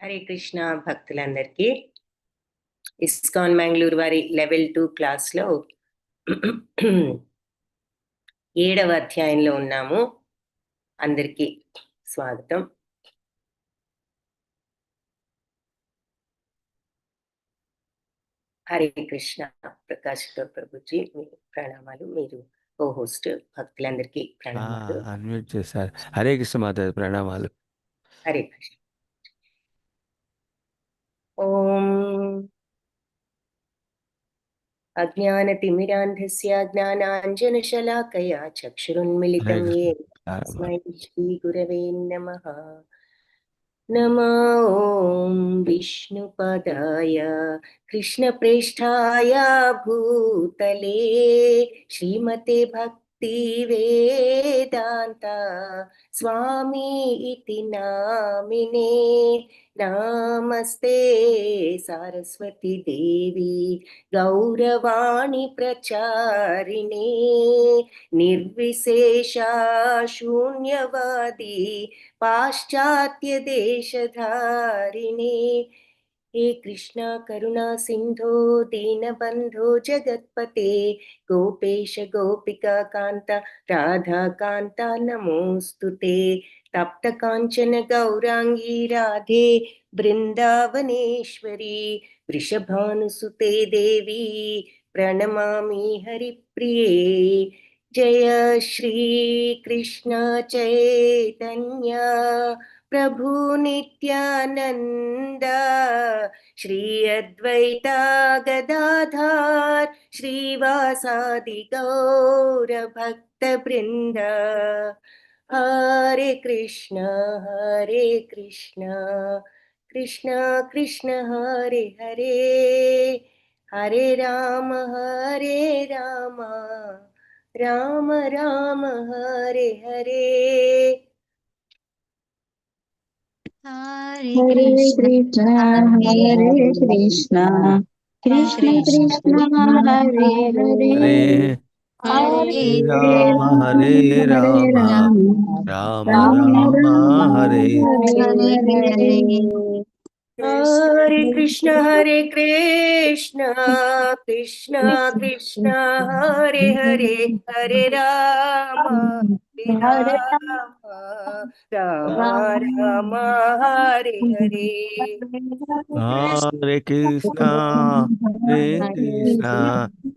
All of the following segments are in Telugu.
హరే కృష్ణ భక్తులందరికీ ఇస్కాన్ మ్యాంగ్లూర్ వారి లెవెల్ 2 క్లాస్లో 7వ అధ్యాయంలో ఉన్నాము. అందరికీ స్వాగతం. హరే కృష్ణ ప్రకాష్ ప్రభుజీ, మీరు ప్రణామాలు. మీరు ఓ హోస్ట్. భక్తులందరికీ ప్రణామాలు. అన్మ్యూట్ చేశారు. హరే కృష్ణ మాతాజీ, ప్రణామాలు. హరే కృష్ణ. ఓం అజ్ఞానతిమిరాంధస్య జ్ఞానాంజనశలాకయా చక్షురున్మిళితం యేన తస్మై శ్రీగురవే నమః. నమో ఓం విష్ణుపదాయ కృష్ణప్రేష్ఠాయ భూతలే శ్రీమతే భక్తి వేదాంత స్వామి ఇతి నామినే. నమస్తే సరస్వతి దేవి గౌరవాణి ప్రచారిణే నిర్విశేష శూన్యవాది పాశ్చాత్య దేశధారిణే. हे कृष्णा करुणा सिंधो दीनबंधो जगत्पते गोपेश गोपिका कांता राधा कांता नमोस्तुते. तप्त कांचन गौरांगी राधे वृंदावनेश्वरी वृषभानुसुते देवी प्रणमामि हरिप्रिये. जय श्री कृष्ण चैतन्य प्रभु नित्यानंद श्री अद्वैता गदाधार श्रीवासादि गौर भक्त वृंद. हरे कृष्ण कृष्ण कृष्ण हरे हरे हरे राम राम राम हरे हरे. हरे कृष्ण हरे कृष्ण कृष्ण कृष्ण हरे हरे हरे राम राम राम हरे हरे. हरे कृष्ण कृष्ण कृष्ण हरे हरे हरे राम राम राम हरे हरे. हरे कृष्ण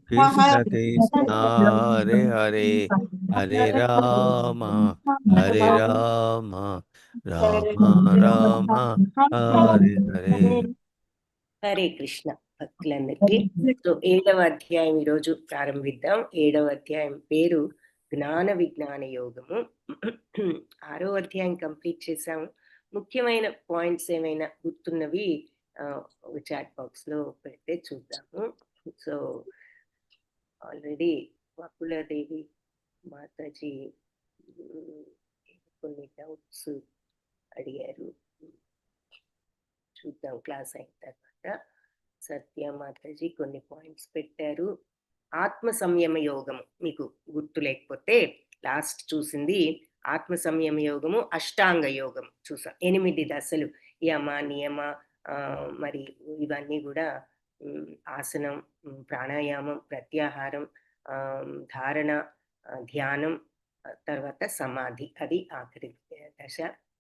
कृष्ण कृष्ण हरे हरे हरे राम राम राम हरे हरे. హరే కృష్ణ భక్తులందరికీ. సో 7వ అధ్యాయం ఈరోజు ప్రారంభిద్దాం. 7వ అధ్యాయం పేరు జ్ఞాన విజ్ఞాన యోగము. 6వ అధ్యాయం కంప్లీట్ చేసాము. ముఖ్యమైన పాయింట్స్ ఏమైనా గుర్తున్నవి చాట్ బాక్స్ లో పెడితే చూద్దాము. సో ఆల్రెడీ వకులదేవి మాతాజీ కొన్ని డౌట్స్ అడిగారు, చూద్దాం క్లాస్ అయిన తర్వాత. సత్య మాతాజీ కొన్ని పాయింట్స్ పెట్టారు. ఆత్మ సంయమ యోగము మీకు గుర్తు లేకపోతే లాస్ట్ చూసింది ఆత్మ సంయమ యోగము, అష్టాంగ యోగం చూసాం. 8 దశలు, యమ నియమ, మరి ఇవన్నీ కూడా ఆసనం, ప్రాణాయామం, ప్రత్యాహారం, ధారణ, ధ్యానం, తర్వాత సమాధి, అది ఆఖరి దశ.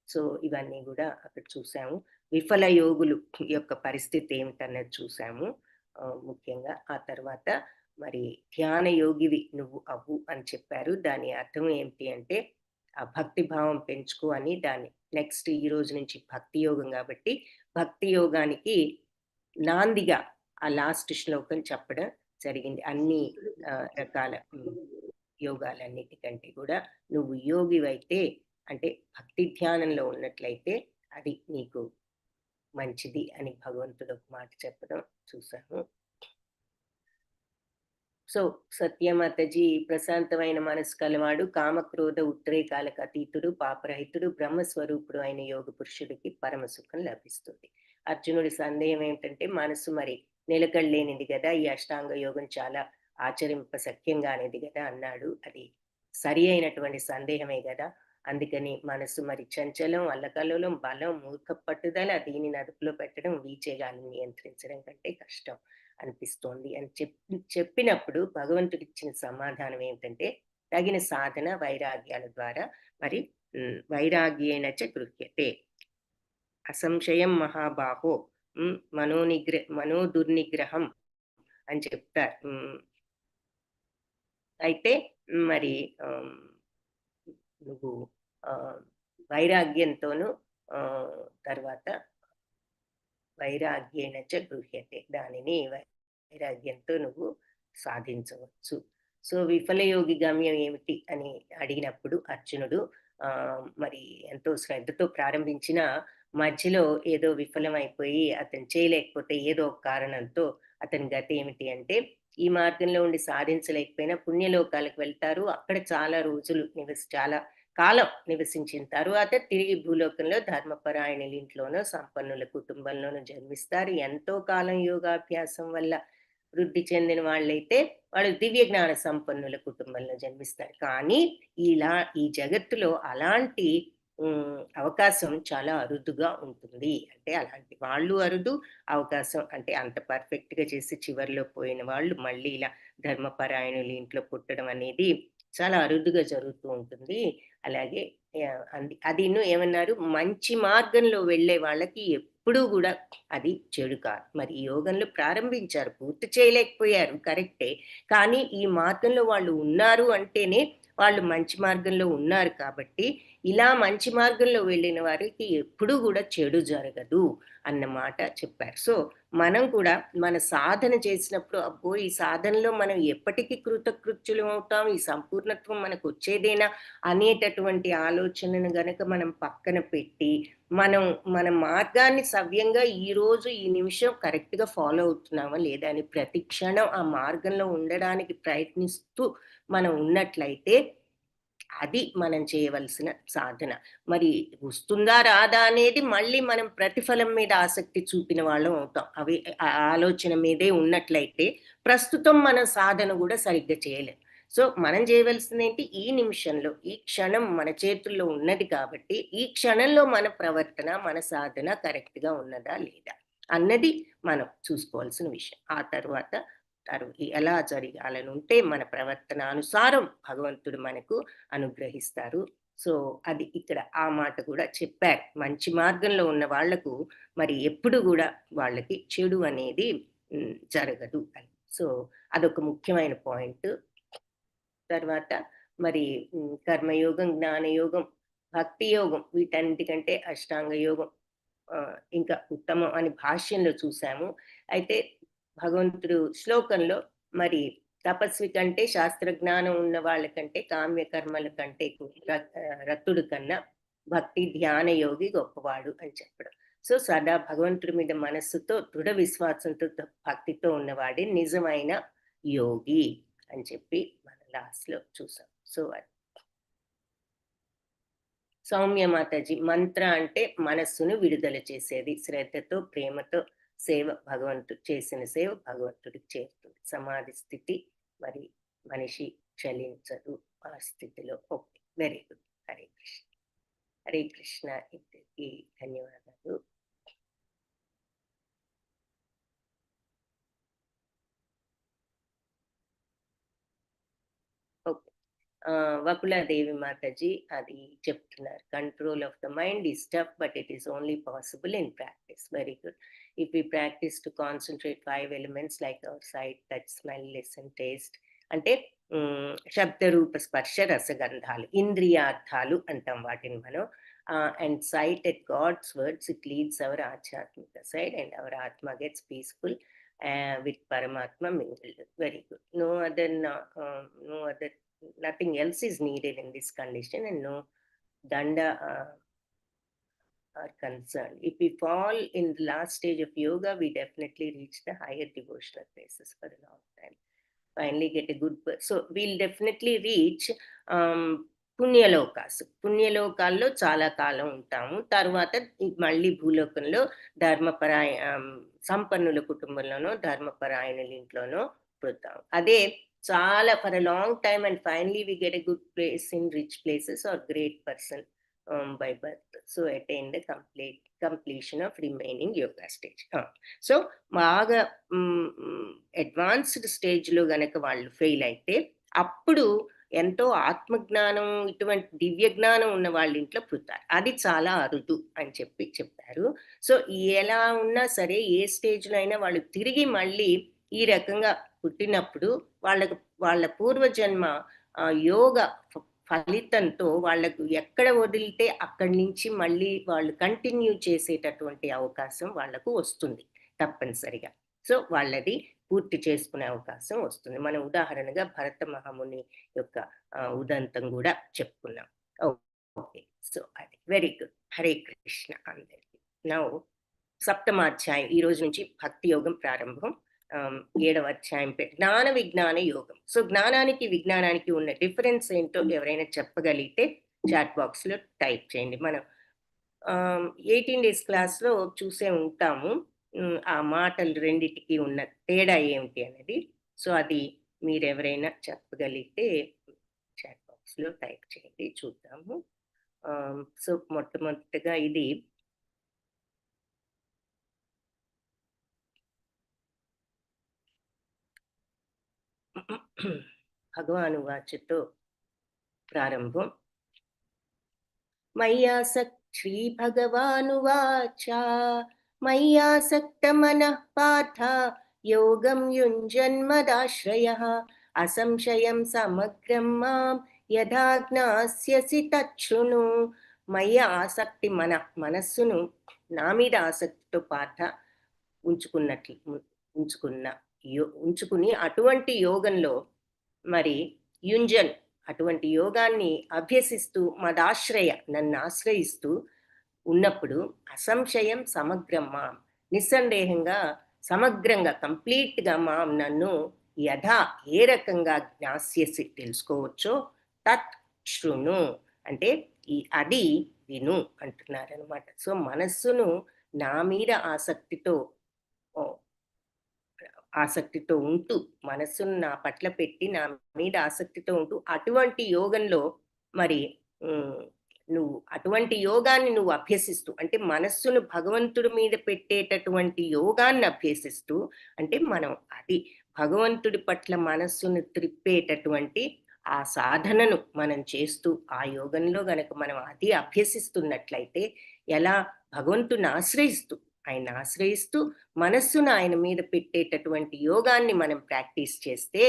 సో ఇవన్నీ కూడా అక్కడ చూసాము. విఫల యోగులు యొక్క పరిస్థితి ఏమిటన్నది చూసాము ముఖ్యంగా. ఆ తర్వాత మరి ధ్యాన యోగివి నువ్వు అవ్వు అని చెప్పారు. దాని అర్థం ఏమిటి అంటే ఆ భక్తి భావం పెంచుకో అని. దాని నెక్స్ట్ ఈ రోజు నుంచి భక్తి యోగం కాబట్టి భక్తి యోగానికి నాందిగా ఆ లాస్ట్ శ్లోకం చెప్పడం జరిగింది. అన్ని రకాల యోగాలన్నిటికంటే కూడా నువ్వు యోగివైతే అంటే భక్తి ధ్యానంలో ఉన్నట్లయితే అది నీకు మంచిది అని భగవంతుడు ఒక మాట చెప్పడం చూసాము. సో సత్యమాతజీ ప్రశాంతమైన మనసు కలవాడు, కామక్రోధ ఉద్రేకాలకు అతీతుడు, పాపరహితుడు, బ్రహ్మస్వరూపుడు అయిన యోగ పురుషుడికి పరమ సుఖం లభిస్తుంది. అర్జునుడి సందేహం ఏమిటంటే మనసు మరి నిలకడలేనిది కదా, ఈ అష్టాంగ యోగం చాలా ఆచరింప సఖ్యంగా అనేది కదా అన్నాడు. అది సరి అయినటువంటి సందేహమే కదా. అందుకని మనసు మరి చంచలం, అల్లకల్లోలం, బలం, మూర్ఖ పట్టుదల, దీనిని అదుపులో పెట్టడం వీచేగాన్ని నియంత్రించడం కంటే కష్టం అనిపిస్తోంది అని చెప్పినప్పుడు భగవంతుడిచ్చిన సమాధానం ఏమిటంటే తగిన సాధన వైరాగ్యాల ద్వారా మరి వైరాగ్యేన చ గృహ్యతే అసంశయం మహాబాహో మనోదుర్నిగ్రహం అని చెప్తారు. అయితే మరి నువ్వు వైరాగ్యంతోనూ తర్వాత వైరాగ్యేన చ గృహ్యతే దానిని వైరాగ్యంతో నువ్వు సాధించవచ్చు. సో విఫలయోగి గమ్యం ఏమిటి అని అడిగినప్పుడు అర్జునుడు మరి ఎంతో శ్రద్ధతో ప్రారంభించిన మధ్యలో ఏదో విఫలమైపోయి అతను చేయలేకపోతే ఏదో ఒక కారణంతో అతని గతి ఏమిటి అంటే ఈ మార్గంలో ఉండి సాధించలేకపోయినా పుణ్యలోకాలకు వెళ్తారు. అక్కడ చాలా రోజులు చాలా కాలం నివసించిన తరువాత తిరిగి భూలోకంలో ధర్మపరాయణుల ఇంట్లోనో సంపన్నుల కుటుంబంలోనూ జన్మిస్తారు. ఎంతో కాలం యోగాభ్యాసం వల్ల వృద్ధి చెందిన వాళ్ళైతే వాళ్ళు దివ్య జ్ఞాన సంపన్నుల కుటుంబంలో జన్మిస్తారు. కానీ ఈ జగత్తులో అలాంటి అవకాశం చాలా అరుదుగా ఉంటుంది. అంటే అలాంటి వాళ్ళు అరుదు, అవకాశం అంటే అంత పర్ఫెక్ట్ గా చేసి చివరిలో పోయిన వాళ్ళు మళ్ళీ ఇలా ధర్మపరాయణుల ఇంట్లో పుట్టడం అనేది చాలా అరుదుగా జరుగుతూ ఉంటుంది. అలాగే అది ఏమన్నారు, మంచి మార్గంలో వెళ్ళే వాళ్ళకి ఎప్పుడూ కూడా అది చెడు కాదు. మరి ఈ యోగంలో ప్రారంభించారు, పూర్తి చేయలేకపోయారు కరెక్టే, కానీ ఈ మార్గంలో వాళ్ళు ఉన్నారు అంటేనే వాళ్ళు మంచి మార్గంలో ఉన్నారు. కాబట్టి ఇలా మంచి మార్గంలో వెళ్ళిన వారికి ఎప్పుడూ కూడా చెడు జరగదు అన్నమాట చెప్పారు. సో మనం కూడా మన సాధన చేసినప్పుడు అబ్బో ఈ సాధనలో మనం ఎప్పటికీ కృతకృత్యులం అవుతాం, ఈ సంపూర్ణత్వం మనకు వచ్చేదేనా అనేటటువంటి ఆలోచనను గనక మనం పక్కన పెట్టి మన మార్గాన్ని సవ్యంగా ఈ రోజు ఈ నిమిషం కరెక్ట్ గా ఫాలో అవుతున్నామా లేదా అని ప్రతి క్షణం ఆ మార్గంలో ఉండడానికి ప్రయత్నిస్తూ మనం ఉన్నట్లయితే అది మనం చేయవలసిన సాధన. మరి వస్తుందా రాదా అనేది మళ్ళీ మనం ప్రతిఫలం మీద ఆసక్తి చూపిన వాళ్ళం అవుతాం. అవి ఆలోచన మీదే ఉన్నట్లయితే ప్రస్తుతం మన సాధన కూడా సరిగ్గా చేయలేం. సో మనం చేయవలసింది ఏంటి, ఈ నిమిషంలో ఈ క్షణం మన చేతుల్లో ఉన్నది కాబట్టి ఈ క్షణంలో మన ప్రవర్తన మన సాధన కరెక్ట్ గా ఉన్నదా లేదా అన్నది మనం చూసుకోవాల్సిన విషయం. ఆ తర్వాత ఎలా జరగాలని ఉంటే మన ప్రవర్తన అనుసారం భగవంతుడు మనకు అనుగ్రహిస్తారు. సో అది ఇక్కడ ఆ మాట కూడా చెప్పారు. మంచి మార్గంలో ఉన్న వాళ్లకు మరి ఎప్పుడు కూడా వాళ్ళకి చెడు అనేది జరగదు అని. సో అదొక ముఖ్యమైన పాయింట్. తర్వాత మరి కర్మయోగం, జ్ఞానయోగం, భక్తి యోగం వీటన్నిటికంటే అష్టాంగ యోగం ఇంకా ఉత్తమం అని భాష్యంలో చూసాము. అయితే భగవంతుడు శ్లోకంలో మరి తపస్వి కంటే శాస్త్రజ్ఞానం ఉన్న వాళ్ళకంటే కామ్య కర్మల కంటే రతుడు కన్నా భక్తి ధ్యాన యోగి గొప్పవాడు అని చెప్పడం. సో సదా భగవంతుడి మీద మనస్సుతో దృఢ విశ్వాసంతో భక్తితో ఉన్నవాడే నిజమైన యోగి అని చెప్పి మన లాస్ట్ లో చూసాం. సో అది సౌమ్య మాతాజీ మంత్ర అంటే మనస్సును విడుదల చేసేది, శ్రద్ధతో ప్రేమతో సేవ భగవంతుడు చేసిన సేవ భగవంతుడికి చేరుతుంది. సమాధి స్థితి మరి మనిషి చలించదు ఆ స్థితిలో. Okay, very good. Hare Krishna. Hare Krishna. ఇద్దరికి ధన్యవాదాలు. ఓకే, వకులాదేవి మాతాజీ అది చెప్తున్నారు, control of the mind is tough but it is only possible in practice. Very good. If we practice to concentrate 5 elements like our sight, touch, smell, listen, taste, అంటే శబ్ద రూప స్పర్శ రసగంధాలు ఇంద్రియార్థాలు అంటాం వాటిని మనం. And sight at God's words, it leads our ఆధ్యాత్మిక సైడ్ అండ్ అవర్ ఆత్మ gets peaceful with Paramatma mingled. Very good. No other, nothing else is needed in this condition, and no danda are concerned. If we fall in the last stage of yoga, we definitely reach the higher devotional places for a long time. Finally get a good, so we'll definitely reach పుణ్యలోకాసు. పుణ్యలోకాల్లో చాలా కాలం ఉంటాము. తర్వాత మళ్ళీ భూలోకంలో సంపన్నుల కుటుంబంలోనో ధర్మపరాయణుల ఇంట్లోనో పుడతాం. అదే చాలా for a long time and finally we get a good place in rich places are great person by birth. So attain the completion of remaining yoga stage. So బాగా అడ్వాన్స్డ్ స్టేజ్లో గనక వాళ్ళు ఫెయిల్ అయితే అప్పుడు ఎంతో ఆత్మజ్ఞానం ఇటువంటి దివ్య జ్ఞానం ఉన్న వాళ్ళ ఇంట్లో పుడతారు. అది చాలా అరుదు అని చెప్పారు. సో ఎలా ఉన్నా సరే ఏ స్టేజ్లో అయినా వాళ్ళు తిరిగి మళ్ళీ ఈ రకంగా పుట్టినప్పుడు వాళ్ళ పూర్వజన్మ యోగ ఫలితంతో వాళ్ళకు ఎక్కడ వదిలితే అక్కడి నుంచి మళ్ళీ వాళ్ళు కంటిన్యూ చేసేటటువంటి అవకాశం వాళ్ళకు వస్తుంది తప్పనిసరిగా. సో వాళ్ళది పూర్తి చేసుకునే అవకాశం వస్తుంది. మనం ఉదాహరణగా భరత మహాముని యొక్క ఉదంతం కూడా చెప్పుకున్నాం. ఓకే, సో అది వెరీ గుడ్. హరే కృష్ణ అందరికీ. నౌ సప్తమాధ్యాయం ఈ రోజు నుంచి భక్తి యోగం ప్రారంభం. 7వ అధ్యాయం జ్ఞాన విజ్ఞాన యోగం. సో జ్ఞానానికి విజ్ఞానానికి ఉన్న డిఫరెన్స్ ఏంటో ఎవరైనా చెప్పగలిగితే చాట్ బాక్స్ లో టైప్ చేయండి. మనం 18 days క్లాస్లో చూసే ఉంటాము ఆ మాటలు రెండిటికి ఉన్న తేడా ఏమిటి అనేది. సో అది మీరు ఎవరైనా చెప్పగలిగితే చాట్ బాక్స్ లో టైప్ చేయండి, చూద్దాము. సో మొట్టమొదటిగా ఇది భగవానువాచతో ప్రారంభం. శ్రీ భగవానువాచ మయ్యాసక్త మనః పార్థ యోగం యుంజన్మదాశ్రయః అసంశయం సమగ్రం మాం యథా జ్ఞాస్యసి తచ్ఛృణు. మయ్య ఆసక్తి మనస్సును నా మీద ఆసక్తితో పార్థ ఉంచుకుని అటువంటి యోగంలో మరి యుంజన్ అటువంటి యోగాన్ని అభ్యసిస్తూ మదాశ్రయ నన్ను ఆశ్రయిస్తూ ఉన్నప్పుడు అసంశయం సమగ్రం మాం నిస్సందేహంగా సమగ్రంగా కంప్లీట్గా మాం నన్ను యథా ఏ రకంగా జ్ఞాస్యసి తెలుసుకోవచ్చో తత్ శృణు అంటే అది విను అంటున్నారనమాట. సో మనస్సును నా మీద ఆసక్తితో ఉంటూ మనస్సును నా పట్ల పెట్టి నా మీద ఆసక్తితో ఉంటూ అటువంటి యోగంలో మరి నువ్వు అటువంటి యోగాన్ని నువ్వు అభ్యసిస్తూ అంటే మనస్సును భగవంతుడి మీద పెట్టేటటువంటి యోగాన్ని అభ్యసిస్తూ అంటే మనం అది భగవంతుడి పట్ల మనస్సును త్రిప్పేటటువంటి ఆ సాధనను మనం చేస్తూ ఆ యోగంలో గనక మనం అది అభ్యసిస్తున్నట్లయితే ఎలా భగవంతుని ఆయన ఆశ్రయిస్తూ మనస్సును ఆయన మీద పెట్టేటటువంటి యోగాన్ని మనం ప్రాక్టీస్ చేస్తే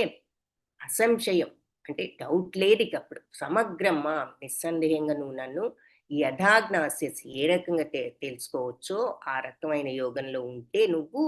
అసంశయం అంటే డౌట్ లేదు ఇకప్పుడు సమగ్రమ్మా నిస్సందేహంగా నువ్వు నన్ను యథాజ్ఞాస్యసి ఏ రకంగా తెలుసుకోవచ్చో ఆ రకమైన యోగంలో ఉంటే నువ్వు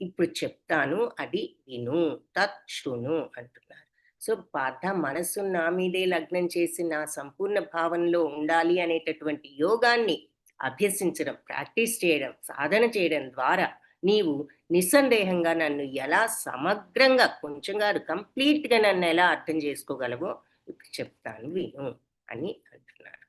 ఇప్పుడు చెప్తాను అది విను తచ్ఛృణు అంటున్నారు. సో పార్థ మనస్సును నా మీదే లగ్నం చేసి నా సంపూర్ణ భావనలో ఉండాలి అనేటటువంటి యోగాన్ని అభ్యసించడం ప్రాక్టీస్ చేయడం సాధన చేయడం ద్వారా నీవు నిస్సందేహంగా నన్ను ఎలా సమగ్రంగా కొంచెం కాదు కంప్లీట్గా నన్ను ఎలా అర్థం చేసుకోగలవో ఇప్పుడు చెప్తాను విను అని అంటున్నాను.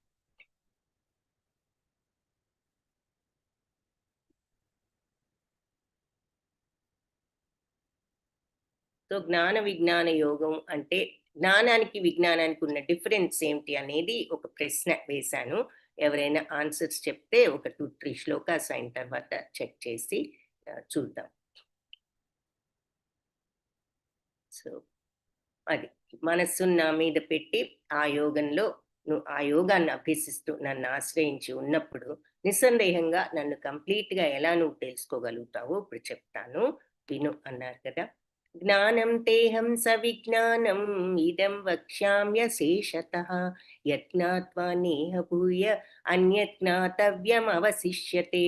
సో జ్ఞాన విజ్ఞాన యోగం అంటే జ్ఞానానికి విజ్ఞానానికి ఉన్న డిఫరెన్స్ ఏమిటి అనేది ఒక ప్రశ్న వేశాను. ఎవరైనా ఆన్సర్స్ చెప్తే ఒక 2-3 శ్లోకాస్ అయిన తర్వాత చెక్ చేసి చూద్దాం. సో అది మనస్సును నా మీద పెట్టి ఆ యోగంలో నువ్వు ఆ యోగాన్ని అభ్యసిస్తూ నన్ను ఆశ్రయించి ఉన్నప్పుడు నిస్సందేహంగా నన్ను కంప్లీట్గా ఎలా నువ్వు తెలుసుకోగలుగుతావో ఇప్పుడు చెప్తాను విను అన్నారు కదా. జ్ఞానం తేహం సవిజ్ఞానం ఇదం వక్ష్యామ్యశేషతః యజ్ఞాత్వా నేహ భూయ అన్యజ్ఞాతవ్యం అవశిష్యతే.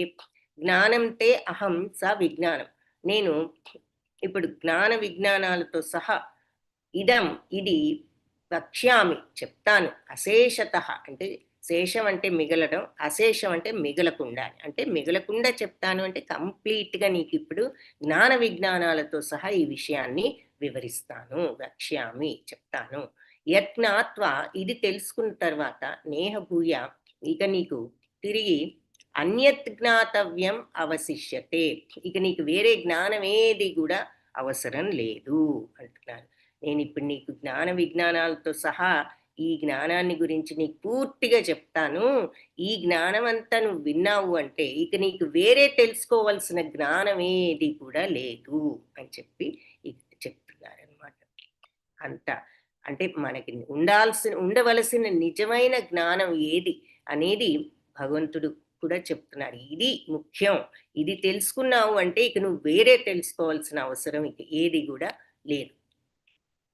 జ్ఞానం తే అహం సవిజ్ఞానం నేను ఇప్పుడు జ్ఞాన విజ్ఞానాలతో సహా ఇది వక్ష్యామి చెప్తాను అశేషతః అంటే శేషం అంటే మిగలడం అశేషం అంటే మిగలకుండా అంటే మిగలకుండా చెప్తాను అంటే కంప్లీట్గా నీకు ఇప్పుడు జ్ఞాన విజ్ఞానాలతో సహా ఈ విషయాన్ని వివరిస్తాను వక్ష్యామి చెప్తాను. యజ్ఞాత్వ ఇది తెలుసుకున్న తర్వాత నేహ భూయ ఇక నీకు తిరిగి అన్యత్ జ్ఞాతవ్యం అవశిష్యతే ఇక నీకు వేరే జ్ఞానం ఏది కూడా అవసరం లేదు అంటున్నారు. నేను ఇప్పుడు నీకు జ్ఞాన విజ్ఞానాలతో సహా ఈ జ్ఞానాన్ని గురించి నీకు పూర్తిగా చెప్తాను. ఈ జ్ఞానం అంతా నువ్వు విన్నావు అంటే ఇక నీకు వేరే తెలుసుకోవాల్సిన జ్ఞానం ఏది కూడా లేదు అని చెప్పి చెప్తున్నారనమాట. అంత అంటే మనకి ఉండవలసిన నిజమైన జ్ఞానం ఏది అనేది భగవంతుడు కూడా చెప్తున్నారు. ఇది ముఖ్యం, ఇది తెలుసుకున్నావు అంటే ఇక నువ్వు వేరే తెలుసుకోవాల్సిన అవసరం ఇక ఏది కూడా లేదు.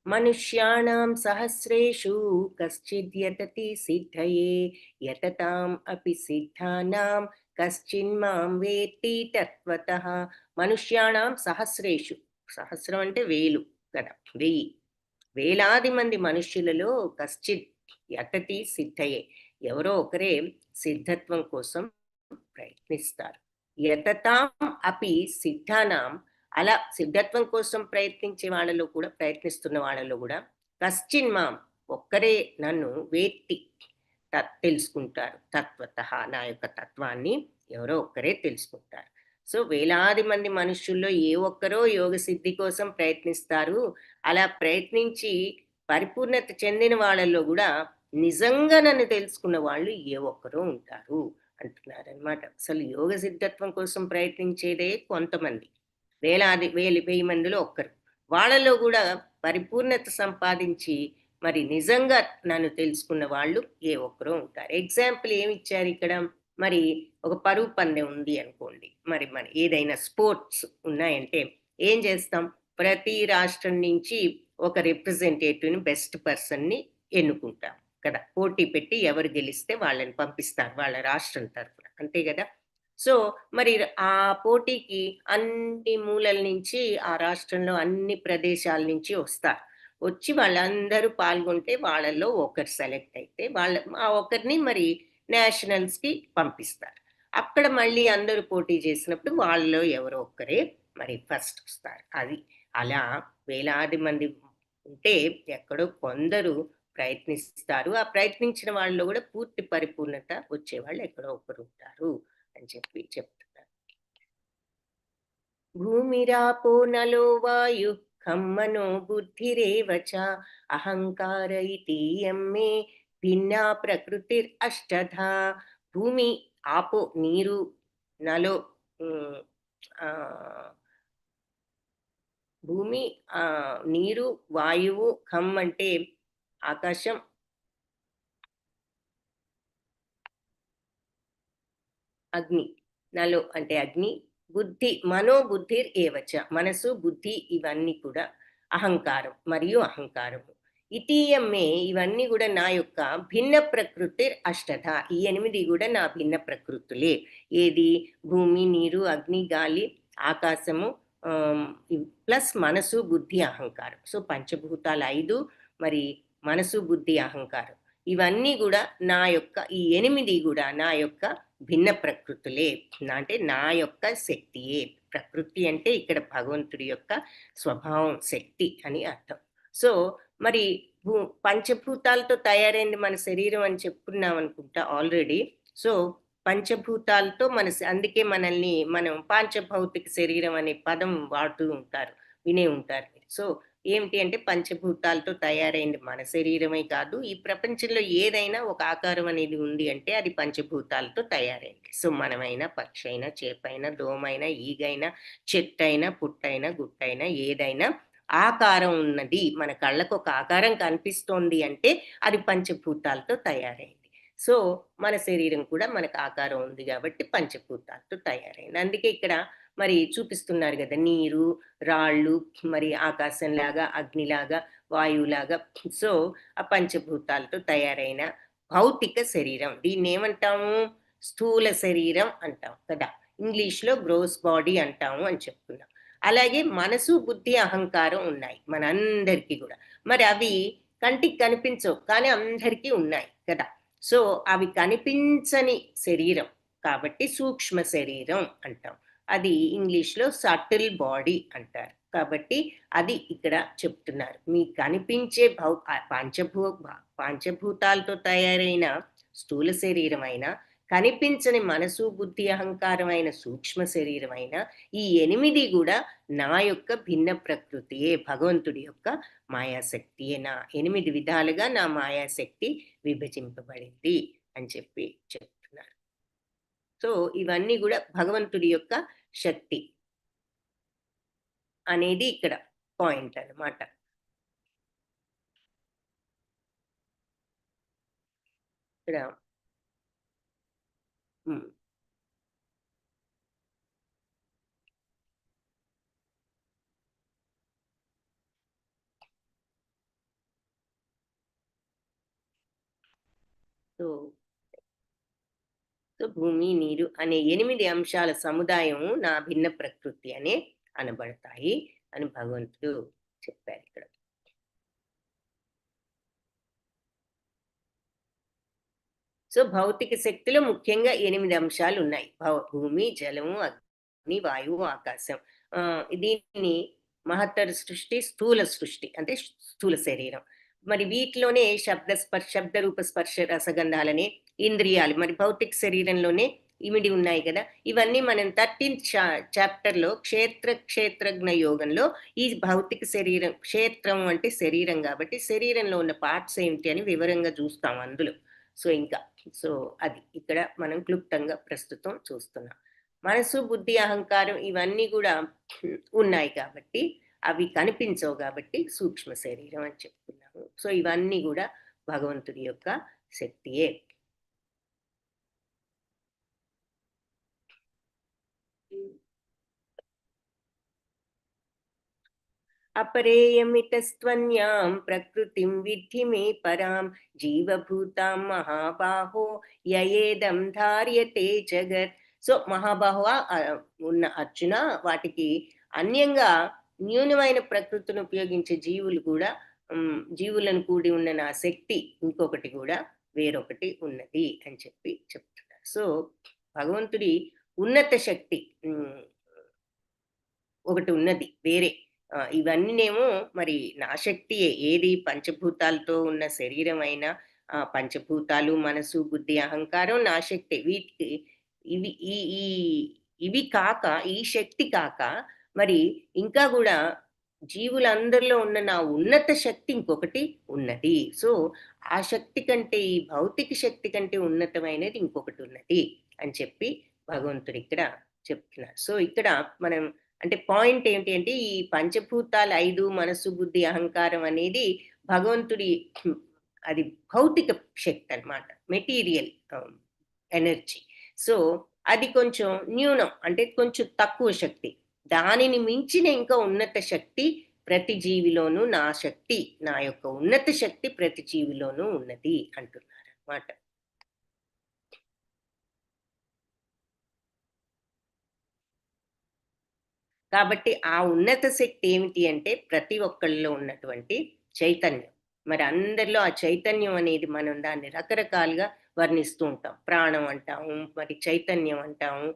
మనుష్యాణం సహస్రేషు కశ్చిద్ యతతి సిద్ధయే యతతాం అపి సిద్ధానాం కశ్చిన్మాం వేత్తి తత్వతః. మనుష్యాణం సహస్రేషు, సహస్రం అంటే వేలు కదా, వెయ్యి, వేలాది మంది మనుష్యులలో కశ్చిత్ యతతి సిద్ధయే, ఎవరో ఒకరే సిద్ధత్వం కోసం ప్రయత్నిస్తారు. యతతాం అపి సిద్ధానాం, అలా సిద్ధత్వం కోసం ప్రయత్నించే వాళ్ళలో కూడా, ప్రయత్నిస్తున్న వాళ్ళలో కూడా కశ్చిన్మాం, ఒక్కరే నన్ను వేత్తి తెలుసుకుంటారు, తత్వతః, నా యొక్క తత్వాన్ని ఎవరో ఒక్కరే తెలుసుకుంటారు. సో వేలాది మంది మనుషుల్లో ఏ ఒక్కరో యోగ సిద్ధి కోసం ప్రయత్నిస్తారు. అలా ప్రయత్నించి పరిపూర్ణత చెందిన వాళ్ళల్లో కూడా నిజంగా నన్ను తెలుసుకున్న వాళ్ళు ఏ ఒక్కరో ఉంటారు అంటున్నారనమాట. అసలు యోగ సిద్ధత్వం కోసం ప్రయత్నించేదే కొంతమంది, వెయ్యి మందిలో ఒక్కరు. వాళ్ళలో కూడా పరిపూర్ణత సంపాదించి మరి నిజంగా నన్ను తెలుసుకున్న వాళ్ళు ఏ ఒక్కరో ఉంటారు. ఎగ్జాంపుల్ ఏమి ఇచ్చారు ఇక్కడ, మరి ఒక పరుగు పందెం ఉంది అనుకోండి, మరి ఏదైనా స్పోర్ట్స్ ఉన్నాయంటే ఏం చేస్తాం, ప్రతి రాష్ట్రం నుంచి ఒక రిప్రజెంటేటివ్ని, బెస్ట్ పర్సన్ని ఎన్నుకుంటాం కదా, పోటీ పెట్టి ఎవరు గెలిస్తే వాళ్ళని పంపిస్తారు వాళ్ళ రాష్ట్రం తరఫున, అంతే కదా. సో మరి ఆ పోటీకి అన్ని మూలల నుంచి, ఆ రాష్ట్రంలో అన్ని ప్రదేశాల నుంచి వస్తారు. వచ్చి వాళ్ళందరూ పాల్గొంటే వాళ్ళల్లో ఒకరు సెలెక్ట్ అయితే ఆ ఒకరిని మరి నేషనల్స్కి పంపిస్తారు. అక్కడ మళ్ళీ అందరూ పోటీ చేసినప్పుడు వాళ్ళలో ఎవరో ఒక్కరే మరి ఫస్ట్ వస్తారు. అది అలా వేలాది మంది ఉంటే ఎక్కడో కొందరు ప్రయత్నిస్తారు. ఆ ప్రయత్నించిన వాళ్ళలో కూడా పూర్తి పరిపూర్ణత వచ్చేవాళ్ళు ఎక్కడో ఒకరు ఉంటారు అని చెప్పి చెప్తున్నారు. భూమిరాపో నలో వాయు ఖమ్మనో బుద్ధిరేవ చ అహంకార ఇతీయం మే భిన్నా ప్రకృతిర్ అష్టధా. భూమి, ఆపో నీరు, నలో భూమి, నీరు, వాయువు, ఖమ్ అంటే ఆకాశం, అగ్ని, నలో అంటే అగ్ని, బుద్ధి, మనోబుద్ధిర్ ఏవచ, మనసు, బుద్ధి ఇవన్నీ కూడా, అహంకారం మరియు అహంకారము, ఇతీయమ్మే ఇవన్నీ కూడా నా యొక్క భిన్న ప్రకృతి అష్టధ, ఈ 8 కూడా నా భిన్న ప్రకృతులే. ఏది, భూమి, నీరు, అగ్ని, గాలి, ఆకాశము, ప్లస్ మనసు, బుద్ధి, అహంకారం. సో పంచభూతాలు 5, మరి మనసు, బుద్ధి, అహంకారం ఇవన్నీ కూడా నా యొక్క, ఈ 8 కూడా నా యొక్క భిన్న ప్రకృతులే, అంటే నా యొక్క శక్తియే. ప్రకృతి అంటే ఇక్కడ భగవంతుడి యొక్క స్వభావం, శక్తి అని అర్థం. సో మరి పంచభూతాలతో తయారైంది మన శరీరం అని చెప్పుకున్నాం అనుకుంటా ఆల్రెడీ. సో పంచభూతాలతో అందుకే మనం పాంచభౌతిక శరీరం అనే పదం వాడుతూ ఉంటారు, వినే ఉంటారు. సో ఏమిటి అంటే పంచభూతాలతో తయారైంది మన శరీరమే కాదు, ఈ ప్రపంచంలో ఏదైనా ఒక ఆకారం అనేది ఉంది అంటే అది పంచభూతాలతో తయారైంది. సో మనమైనా, పక్షి అయినా, చేపైనా, దోమైనా, ఈగైనా, చెట్టైనా, పుట్టైనా, గుట్టైనా, ఏదైనా ఆకారం ఉన్నది, మన కళ్ళకు ఒక ఆకారం కనిపిస్తోంది అంటే అది పంచభూతాలతో తయారైంది. సో మన శరీరం కూడా మనకు ఆకారం ఉంది కాబట్టి పంచభూతాలతో తయారైంది. అందుకే ఇక్కడ మరి చూపిస్తున్నారు కదా, నీరు, రాళ్ళు, మరి ఆకాశంలాగా, అగ్నిలాగా, వాయువులాగా. సో ఆ పంచభూతాలతో తయారైన భౌతిక శరీరం, దీన్ని ఏమంటాము, స్థూల శరీరం అంటాం కదా, ఇంగ్లీష్లో గ్రోస్ బాడీ అంటాము అని చెప్పుకున్నాం. అలాగే మనసు, బుద్ధి, అహంకారం ఉన్నాయి మనందరికీ కూడా. మరి అవి కంటికి కనిపించవు కానీ అందరికీ ఉన్నాయి కదా. సో అవి కనిపించని శరీరం కాబట్టి సూక్ష్మ శరీరం అంటాం. అది ఇంగ్లీష్లో సటిల్ బాడీ అంటారు. కాబట్టి అది ఇక్కడ చెప్తున్నారు, మీ కనిపించే పంచభూతాలతో తయారైన స్థూల శరీరం అయినా, కనిపించని మనసు బుద్ధి అహంకారమైన సూక్ష్మ శరీరమైన ఈ 8 కూడా నా యొక్క భిన్న ప్రకృతియే, భగవంతుడి యొక్క మాయాశక్తియే. నా 8 విధాలుగా నా మాయాశక్తి విభజింపబడింది అని చెప్పి చెప్తున్నారు. సో ఇవన్నీ కూడా భగవంతుడి యొక్క శక్తి అనేది ఇక్కడ పాయింట్ అన్నమాట. ఇక్కడ సో సో భూమి నీరు అనే 8 అంశాల సముదాయం నా భిన్న ప్రకృతి అనే అనబడతాయి అని భగవంతుడు చెప్పారు ఇక్కడ. సో భౌతిక శక్తిలో ముఖ్యంగా 8 అంశాలు ఉన్నాయి. భూమి, జలము, అగ్ని, వాయువు, ఆకాశం. దీన్ని మహత్తర సృష్టి, స్థూల సృష్టి అంటే స్థూల శరీరం. మరి వీటిలోనే శబ్ద రూప స్పర్శ రసగంధాలనే ఇంద్రియాలు మరి భౌతిక శరీరంలోనే ఇమిడి ఉన్నాయి కదా. ఇవన్నీ మనం 13th చాప్టర్లో క్షేత్రజ్ఞ యోగంలో ఈ భౌతిక శరీరం, క్షేత్రం అంటే శరీరం కాబట్టి శరీరంలో ఉన్న పార్ట్స్ ఏమిటి అని వివరంగా చూస్తాం అందులో. సో అది ఇక్కడ మనం క్లుప్తంగా ప్రస్తుతం చూస్తున్నాం. మనసు బుద్ధి అహంకారం ఇవన్నీ కూడా ఉన్నాయి కాబట్టి అవి కనిపించవు కాబట్టి సూక్ష్మ శరీరం అని చెప్తున్నాము. సో ఇవన్నీ కూడా భగవంతుడి యొక్క శక్తియే. अपरेयमितस्त्वन्यां प्रकृतिं विद्धि मे परां जीवभूतां महाबाहो ययेदं धार्यते जगत्. సో మహాబాహువ ఉన్న అర్జున, వాటికి అన్యంగా న్యూనమైన ప్రకృతిని ఉపయోగించే జీవులు కూడా జీవులను కూడి ఉన్న నా శక్తి ఇంకొకటి కూడా వేరొకటి ఉన్నది అని చెప్పి చెప్తున్నారు. సో భగవంతుడి ఉన్నత శక్తి ఒకటి ఉన్నది వేరే. ఇవన్నీనేమో మరి నా శక్తియే. ఏది పంచభూతాలతో ఉన్న శరీరం అయినా పంచభూతాలు మనసు బుద్ధి అహంకారం నా శక్తి. వీటికి ఇవి కాక, ఈ శక్తి కాక మరి ఇంకా కూడా జీవులందరిలో ఉన్న నా ఉన్నత శక్తి ఇంకొకటి ఉన్నది. సో ఆ శక్తి కంటే, ఈ భౌతిక శక్తి కంటే ఉన్నతమైనది ఇంకొకటి ఉన్నది అని చెప్పి భగవంతుడు ఇక్కడ చెప్తున్నారు. సో ఇక్కడ మనం అంటే పాయింట్ ఏంటి అంటే ఈ పంచభూతాలు 5 మనసు బుద్ధి అహంకారం అనేది భగవంతుడి అది భౌతిక శక్తి అన్నమాట, మెటీరియల్ ఎనర్జీ. సో అది కొంచెం న్యూనం అంటే కొంచెం తక్కువ శక్తి. దానిని మించిన ఇంకా ఉన్నత శక్తి ప్రతి జీవిలోనూ నా శక్తి, నా యొక్క ఉన్నత శక్తి ప్రతి జీవిలోనూ ఉన్నది అంటున్నారు అన్నమాట. కాబట్టి ఆ ఉన్నత శక్తి ఏమిటి అంటే ప్రతి ఒక్కళ్ళలో ఉన్నటువంటి చైతన్యం. మరి అందరిలో ఆ చైతన్యం అనేది మనం దాన్ని రకరకాలుగా వర్ణిస్తూ ఉంటాం. ప్రాణం అంటాము, మరి చైతన్యం అంటాము,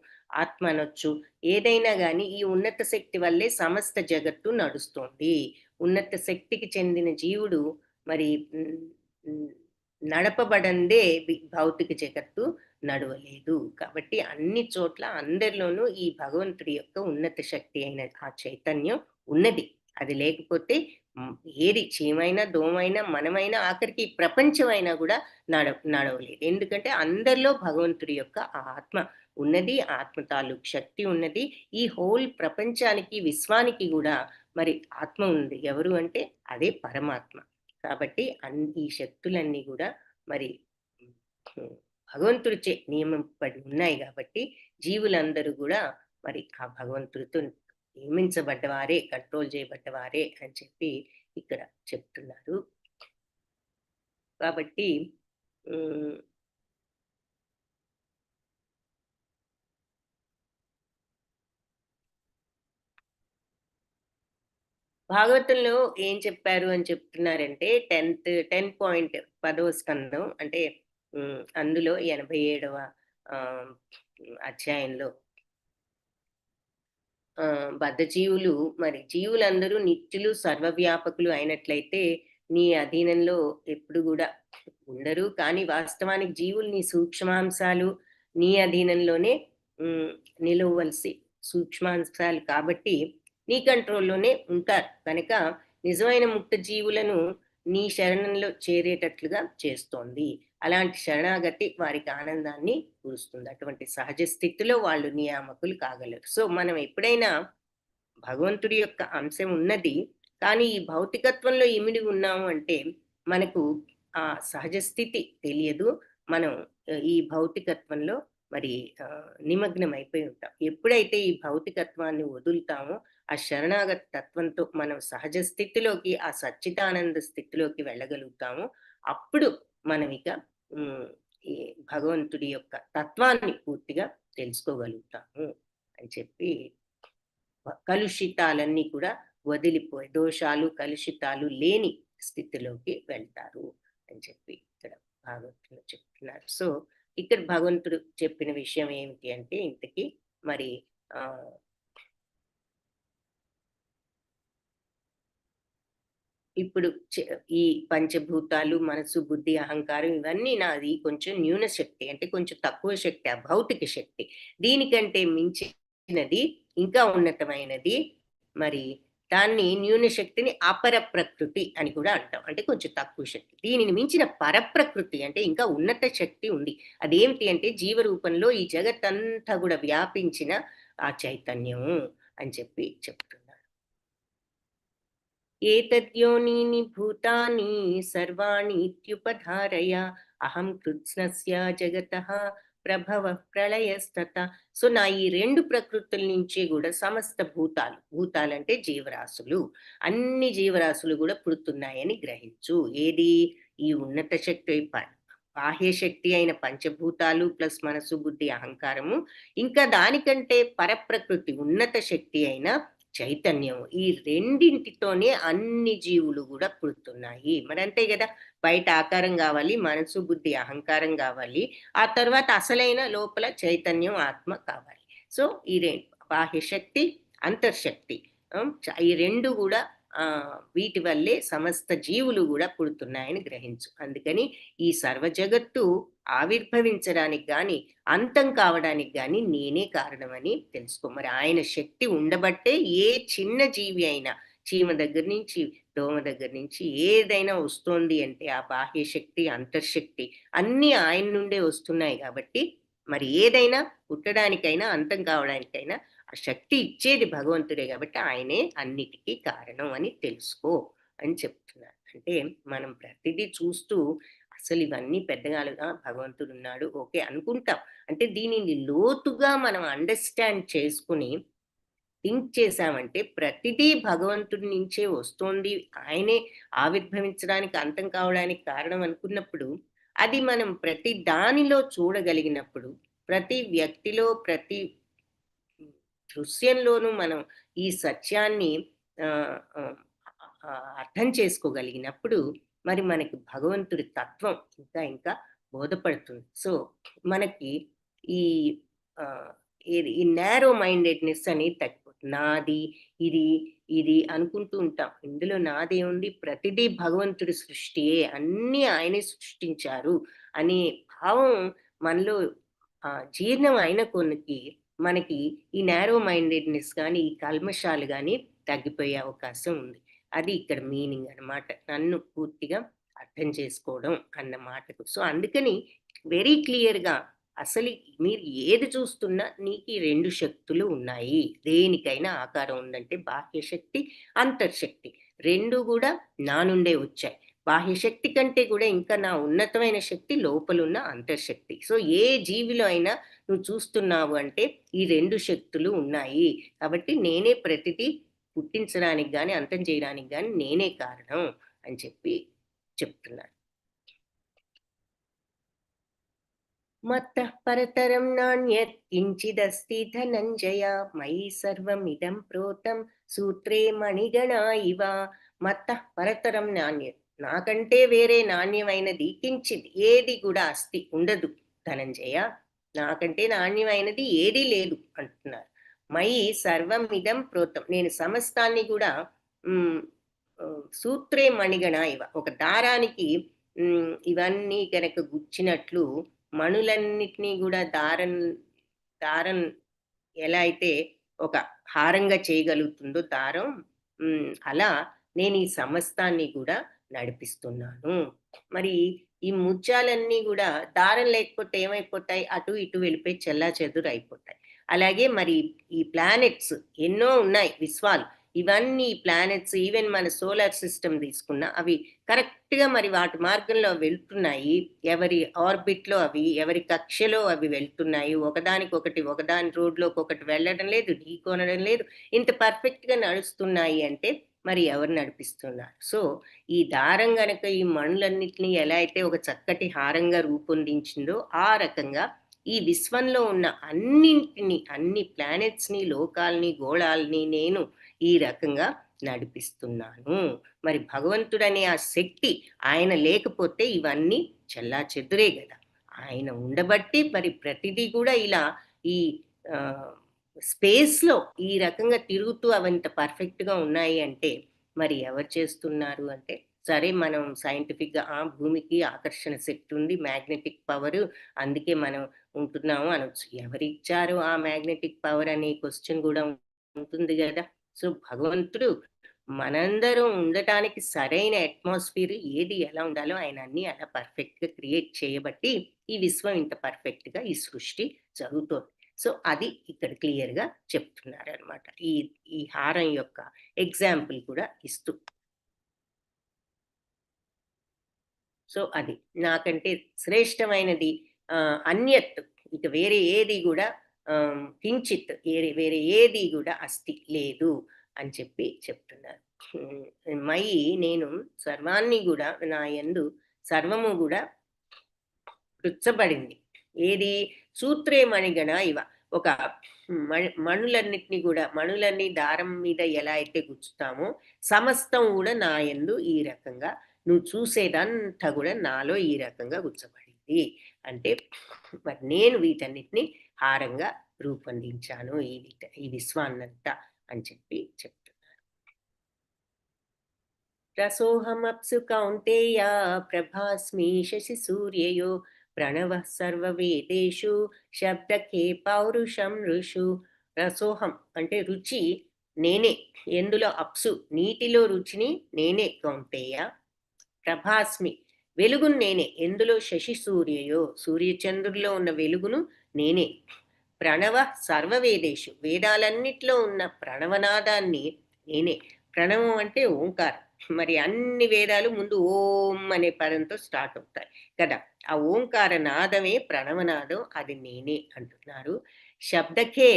ఆత్మ అనొచ్చు. ఏదైనా కానీ ఈ ఉన్నత శక్తి వల్లే సమస్త జగత్తు నడుస్తుంది. ఉన్నత శక్తికి చెందిన జీవుడు మరి నడపబడందే భౌతిక జగత్తు నడవలేదు. కాబట్టి అన్ని చోట్ల అందరిలోనూ ఈ భగవంతుడి యొక్క ఉన్నత శక్తి అయిన ఆ చైతన్యం ఉన్నది. అది లేకపోతే ఏది చీమైనా దోమైనా మనమైనా ఆఖరికి ప్రపంచమైనా కూడా నడవలేదు. ఎందుకంటే అందరిలో భగవంతుడి యొక్క ఆత్మ ఉన్నది, ఆత్మ తాలూకు శక్తి ఉన్నది. ఈ హోల్ ప్రపంచానికి విశ్వానికి కూడా మరి ఆత్మ ఉంది. ఎవరు అంటే అదే పరమాత్మ. కాబట్టి ఈ శక్తులన్నీ కూడా మరి భగవంతుడిచే నియమింపబడి ఉన్నాయి కాబట్టి జీవులందరూ కూడా మరి ఆ భగవంతుడితో నియమించబడ్డవారే, కంట్రోల్ చేయబడ్డవారే అని చెప్పి ఇక్కడ చెప్తున్నారు. కాబట్టి భాగవతంలో ఏం చెప్పారు అని చెప్తున్నారంటే 10వ స్కందం అంటే అందులో 87వ అధ్యాయంలో బద్ధజీవులు మరి జీవులందరూ నిత్యులు సర్వవ్యాపకులు అయినట్లయితే నీ అధీనంలో ఎప్పుడు కూడా ఉండరు. కానీ వాస్తవానికి జీవులు నీ సూక్ష్మాంశాలు, నీ అధీనంలోనే నిలవవలసి సూక్ష్మాంశాలు కాబట్టి నీ కంట్రోల్లోనే ఉంటారు కనుక నిజమైన ముక్త జీవులను నీ శరణంలో చేరేటట్లుగా చేస్తోంది. అలాంటి శరణాగతి వారికి ఆనందాన్ని కూరుస్తుంది. అటువంటి సహజ స్థితిలో వాళ్ళు నియామకులు కాగలరు. సో మనం ఎప్పుడైనా భగవంతుడి యొక్క అంశం ఉన్నది, కానీ ఈ భౌతికత్వంలో ఇమిడి ఉన్నాము అంటే మనకు ఆ సహజ స్థితి తెలియదు. మనం ఈ భౌతికత్వంలో మరి నిమగ్నం అయిపోయి ఉంటాం. ఎప్పుడైతే ఈ భౌతికత్వాన్ని వదులుతామో ఆ శరణాగత తత్వంతో మనం సహజ స్థితిలోకి, ఆ సచ్చిదానంద స్థితిలోకి వెళ్ళగలుగుతాము. అప్పుడు మనం ఇక ఈ భగవంతుడి యొక్క తత్వాన్ని పూర్తిగా తెలుసుకోగలుగుతాము అని చెప్పి కలుషితాలన్నీ కూడా వదిలిపోయి దోషాలు కలుషితాలు లేని స్థితిలోకి వెళ్తారు అని చెప్పి ఇక్కడ భగవంతుడు చెప్తున్నారు. సో ఇక్కడ భగవంతుడు చెప్పిన విషయం ఏమిటి అంటే ఇంతకీ మరి ఇప్పుడు ఈ పంచభూతాలు, మనసు, బుద్ధి, అహంకారం ఇవన్నీ నాది కొంచెం న్యూన శక్తి, అంటే కొంచెం తక్కువ శక్తి, ఆ భౌతిక శక్తి. దీనికంటే మించినది ఇంకా ఉన్నతమైనది, మరి దాన్ని న్యూన శక్తిని అపర ప్రకృతి అని కూడా అంటాం, అంటే కొంచెం తక్కువ శక్తి. దీనిని మించిన పరప్రకృతి అంటే ఇంకా ఉన్నత శక్తి ఉంది. అదేమిటి అంటే జీవరూపంలో ఈ జగత్తంతా కూడా వ్యాపించిన ఆ చైతన్యము అని చెప్పి చెప్తున్నారు. ఏతద్యోనీని భూతాని సర్వాణి ఇత్యుపధారయ అహం కృత్స్నస్య జగతః ప్రభవ ప్రళయస్తత. సో నా ఈ రెండు ప్రకృతుల నుంచి కూడా సమస్త భూతాలంటే జీవరాశులు, అన్ని జీవరాశులు కూడా పుడుతున్నాయని గ్రహించు. ఏది? ఈ ఉన్నత శక్తి, బాహ్య శక్తి అయిన పంచభూతాలు ప్లస్ మనసు, బుద్ధి, అహంకారము, ఇంకా దానికంటే పరప్రకృతి ఉన్నత శక్తి అయిన చైతన్యం. ఈ రెండింటితోనే అన్ని జీవులు కూడా పుడుతున్నాయి. మరి అంతే కదా, బయట ఆకారం కావాలి, మనసు, బుద్ధి, అహంకారం కావాలి, ఆ తర్వాత అసలైన లోపల చైతన్యం, ఆత్మ కావాలి. సో ఈ బాహ్య శక్తి, అంతర్శక్తి, ఈ రెండు కూడా వీటి వల్లే సమస్త జీవులు కూడా పుడుతున్నాయని గ్రహించు. అందుకని ఈ సర్వ జగత్తు ఆవిర్భవించడానికి గాని అంతం కావడానికి గాని నేనే కారణమని తెలుసుకో. మరి ఆయన శక్తి ఉండబట్టే ఏ చిన్న జీవి అయినా, చీమ దగ్గర నుంచి దోమ దగ్గర నుంచి ఏదైనా వస్తోంది అంటే ఆ బాహ్య శక్తి, అంతర్శక్తి అన్నీ ఆయన నుండే వస్తున్నాయి. కాబట్టి మరి ఏదైనా పుట్టడానికైనా అంతం కావడానికైనా ఆ శక్తి ఇచ్చేది భగవంతుడే, కాబట్టి ఆయనే అన్నిటికీ కారణం అని తెలుసుకో అని చెప్తున్నారు. అంటే మనం ప్రతిదీ చూస్తూ అసలు ఇవన్నీ పెద్దగాలుగా భగవంతుడు ఉన్నాడు ఓకే అనుకుంటాం. అంటే దీనిని లోతుగా మనం అండర్స్టాండ్ చేసుకుని థింక్ చేశామంటే ప్రతిదీ భగవంతుడి నుంచే వస్తోంది, ఆయనే ఆవిర్భవించడానికి, అంతం కావడానికి కారణం అనుకున్నప్పుడు, అది మనం ప్రతి దానిలో చూడగలిగినప్పుడు, ప్రతి వ్యక్తిలో, ప్రతి దృశ్యంలోనూ మనం ఈ సత్యాన్ని అర్థం చేసుకోగలిగినప్పుడు మరి మనకి భగవంతుడి తత్వం ఇంకా ఇంకా బోధపడుతుంది. సో మనకి ఈ ఈ నేరో మైండెడ్నెస్ అనేది తగ్గిపోతుంది. నాది, ఇది ఇది అనుకుంటూ ఉంటాం. ఇందులో నాదే ఉంది, ప్రతిదీ భగవంతుడి సృష్టియే, అన్నీ ఆయనే సృష్టించారు అనే భావం మనలో జీర్ణం అయిన కొనికి మనకి ఈ నేరో మైండెడ్నెస్ కానీ, ఈ కల్మషాలు కానీ తగ్గిపోయే అవకాశం ఉంది. అది ఇక్కడ మీనింగ్ అన్నమాట, నన్ను పూర్తిగా అర్థం చేసుకోవడం అన్న మాటకు. సో అందుకని వెరీ క్లియర్గా అసలు మీరు ఏది చూస్తున్నా నీకు ఈ రెండు శక్తులు ఉన్నాయి. దేనికైనా ఆకారం ఉందంటే బాహ్య శక్తి, అంతర్శక్తి రెండు కూడా నా నుండే వచ్చాయి. బాహ్య శక్తి కంటే కూడా ఇంకా నా ఉన్నతమైన శక్తి లోపలున్న అంతర్శక్తి. సో ఏ జీవిలో అయినా నువ్వు చూస్తున్నావు అంటే ఈ రెండు శక్తులు ఉన్నాయి. కాబట్టి నేనే ప్రతిదీ పుట్టించడానికి కానీ అంతం చేయడానికి కానీ నేనే కారణం అని చెప్పి చెప్తున్నాను. మత్తః పరతరం నాణ్యత్ కించిదస్తి ధనంజయ మయి సర్వమిదం ప్రోతం సూత్రే మణిగణా ఇవ. మత్తః పరతరం నాణ్యత్, నాకంటే వేరే నాణ్యమైనది కించిత్ ఏది కూడా అస్తి ఉండదు ధనంజయ, నాకంటే నాణ్యమైనది ఏదీ లేదు అంటున్నారు. మయి సర్వమిదం ప్రోతం, నేను సమస్తాన్ని కూడా సూత్రే మణిగణ ఇవ, ఒక దారానికి ఇవన్నీ కనుక గుచ్చినట్లు మణులన్నిటినీ కూడా దారం ఎలా అయితే ఒక హారంగా చేయగలుగుతుందో దారం, అలా నేను ఈ సమస్తాన్ని కూడా నడిపిస్తున్నాను. మరి ఈ ముత్యాలన్నీ కూడా దారం లేకపోతే ఏమైపోతాయి? అటు ఇటు వెళ్ళిపోయి చెల్లాచెదురు అయిపోతాయి. అలాగే మరి ఈ ప్లానెట్స్ ఎన్నో ఉన్నాయి విశ్వాలు. ఇవన్నీ ప్లానెట్స్ ఈవెన్ మన సోలార్ సిస్టమ్ తీసుకున్నా అవి కరెక్ట్‌గా మరి వాటి మార్గంలో వెళ్తున్నాయి. ఎవరి ఆర్బిట్‌లో అవి, ఎవరి కక్షలో అవి వెళ్తున్నాయి. ఒకదానికొకటి, ఒకదాని రోడ్‌లోకొకటి వెళ్ళడం లేదు, ఢీకొనడం లేదు. ఇంత పర్ఫెక్ట్‌గా నడుస్తున్నాయి అంటే మరి ఎవరు నడిపిస్తున్నారు? సో, ఈ దారం గనక ఈ మణులన్నిటిని ఎలా అయితే ఒక చక్కటి హారంగా రూపొందించిందో, ఆ రకంగా ఈ విశ్వంలో ఉన్న అన్నింటిని, అన్ని ప్లానెట్స్‌ని, లోకాల్ని, గోళాల్ని నేను ఈ రకంగా నడిపిస్తున్నాను. మరి భగవంతుడనే ఆ శక్తి ఆయన లేకపోతే ఇవన్నీ చెల్లాచెదురే గదా! ఆయన ఉండబట్టి మరి ప్రతిదీ కూడా ఇలా ఈ స్పేస్‌లో ఈ రకంగా తిరుగుతూ అవంత పర్ఫెక్ట్‌గా ఉన్నాయి అంటే, మరి ఎవరు చేస్తున్నారు అంటే, సరే మనం సైంటిఫిక్‌గా భూమికి ఆకర్షణ శక్తి ఉంది, మ్యాగ్నెటిక్ పవరు, అందుకే మనం ఉంటున్నాము అనొచ్చు. ఎవరిచ్చారు ఆ మ్యాగ్నెటిక్ పవర్ అనే క్వెషన్ గూడా ఉంటుంది గదా! సో, భగవంతుడు మనందరం ఉండటానికి సరైన అట్మాస్ఫియర్ ఏది ఎలా ఉండాలో ఆయన అన్నీ అలా పర్ఫెక్ట్‌గా క్రియేట్ చేయబట్టి, ఈ విశ్వం ఇంత పర్ఫెక్ట్‌గా ఈ సృష్టి జరుగుతోంది. సో, అది ఇక్కడ క్లియర్‌గా చెప్తున్నారనమాట. ఈ ఈ హారం యొక్క ఎగ్జాంపుల్ కూడా ఇస్తూ. సో, అది. నాకంటే శ్రేష్టమైనది అన్యత్ ఇక వేరే ఏది గూడా కించిత్ వేరే ఏది గూడా అస్తి లేదు అని చెప్పి చెప్తున్నారు. మయి నేను సర్వాన్ని గూడా నా యందు సర్వము గూడా కృచ్చబడింది. ఏది? సూత్రే మణిగణ ఇవ. ఒక మణులన్నిటిని గూడా మణులన్నీ దారం మీద ఎలా అయితే గుచ్చుతామో, సమస్తం గూడా నా యందు ఈ రకంగా నువ్వు చూసేదంతా గూడా నాలో ఈ రకంగా గుచ్చబడింది. అంటే మరి నేను వీటన్నిటిని హారంగా రూపొందించాను ఈ విశ్వాన్నంతా అని చెప్పి చెప్తున్నారు. రసోహమప్సు కౌంతేయ ప్రభాస్మి శశి సూర్యయో ప్రణవః సర్వవేదేషు శబ్దకే పౌరుషం ఋషు. రసోహం అంటే రుచి నేనే. ఎందులో? అప్సు నీటిలో రుచిని నేనే కౌంతేయ. ప్రభాస్మి వెలుగును నేనే. ఎందులో? శశి సూర్యయో సూర్యచంద్రుల్లో ఉన్న వెలుగును నేనే. ప్రణవ సర్వవేదేషు వేదాలన్నిట్లో ఉన్న ప్రణవనాదాన్ని నేనే. ప్రణవం అంటే ఓంకారం. మరి అన్ని వేదాలు ముందు ఓం అనే పదంతో స్టార్ట్ అవుతాయి కదా! ఆ ఓంకార నాదమే ప్రణవనాదం, అది నేనే అంటున్నారు. శబ్దకే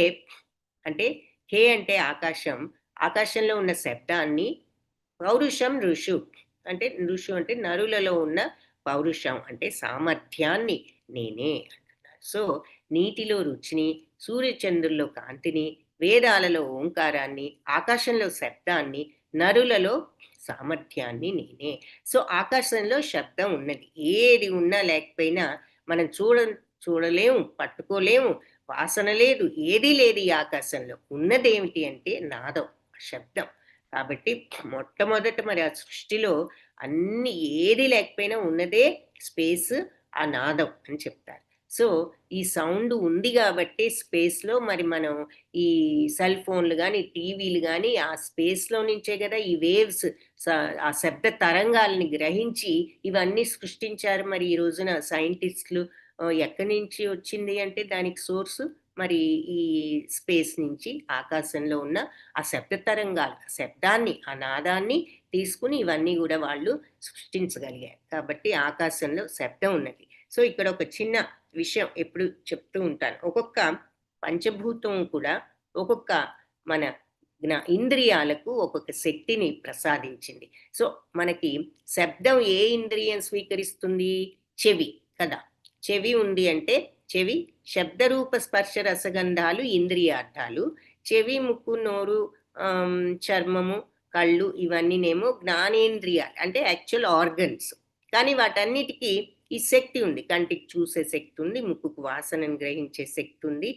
అంటే హే అంటే ఆకాశం, ఆకాశంలో ఉన్న శబ్దాన్ని పౌరుషం ఋషు అంటే ఋషు అంటే నరులలో ఉన్న పౌరుషం అంటే సామర్థ్యాన్ని నేనే అంటున్నారు. సో, నీటిలో రుచిని, సూర్యచంద్రుల్లో కాంతిని, వేదాలలో ఓంకారాన్ని, ఆకాశంలో శబ్దాన్ని, నరులలో సామర్థ్యాన్ని నేనే. సో, ఆకాశంలో శబ్దం ఉన్నది. ఏది ఉన్నా లేకపోయినా మనం చూడలేము, పట్టుకోలేము, వాసన లేదు, ఏదీ లేదు ఈ ఆకాశంలో. ఉన్నదేమిటి అంటే నాదం, శబ్దం. కాబట్టి మొట్టమొదట మరి ఆ సృష్టిలో అన్ని ఏది లేకపోయినా ఉన్నదే స్పేస్, ఆ నాదం అని చెప్తారు. సో, ఈ సౌండ్ ఉంది గాబట్టే స్పేస్‌లో మరి మనం ఈ సెల్ ఫోన్‌లు గానీ, టీవీలు గానీ ఆ స్పేస్‌లో నుంచే గదా ఈ వేవ్స్ స ఆ శబ్ద తరంగాల్ని గ్రహించి ఇవన్నీ సృష్టించారు. మరి ఈ రోజున సైంటిస్ట్‌లు ఎక్కడి నుంచి వచ్చింది అంటే దానికి సోర్సు మరి ఈ స్పేస్ నుంచి ఆకాశంలో ఉన్న ఆ శబ్ద తరంగాలు, ఆ శబ్దాన్ని, ఆ నాదాన్ని తీసుకుని ఇవన్నీ గూడా వాళ్ళు సృష్టించగలిగారు. కాబట్టి ఆకాశంలో శబ్దం ఉన్నది. సో, ఇక్కడ ఒక చిన్న విషయం ఎప్పుడు చెప్తూ ఉంటాను. ఒక్కొక్క పంచభూతం కూడా ఒక్కొక్క మన ఇంద్రియాలకు ఒక్కొక్క శక్తిని ప్రసాదించింది. సో, మనకి శబ్దం ఏ ఇంద్రియం స్వీకరిస్తుంది? చెవి కదా! చెవి ఉంది అంటే చెవి శబ్దరూప స్పర్శ రసగంధాలు ఇంద్రియార్థాలు. చెవి, ముక్కు, నోరు, చర్మము, కళ్ళు ఇవన్నీనేమో జ్ఞానేంద్రియాలు అంటే యాక్చువల్ ఆర్గన్స్. కానీ వాటన్నిటికీ ఈ శక్తి ఉంది. కంటికి చూసే శక్తి ఉంది, ముక్కుకు వాసనను గ్రహించే శక్తి ఉంది,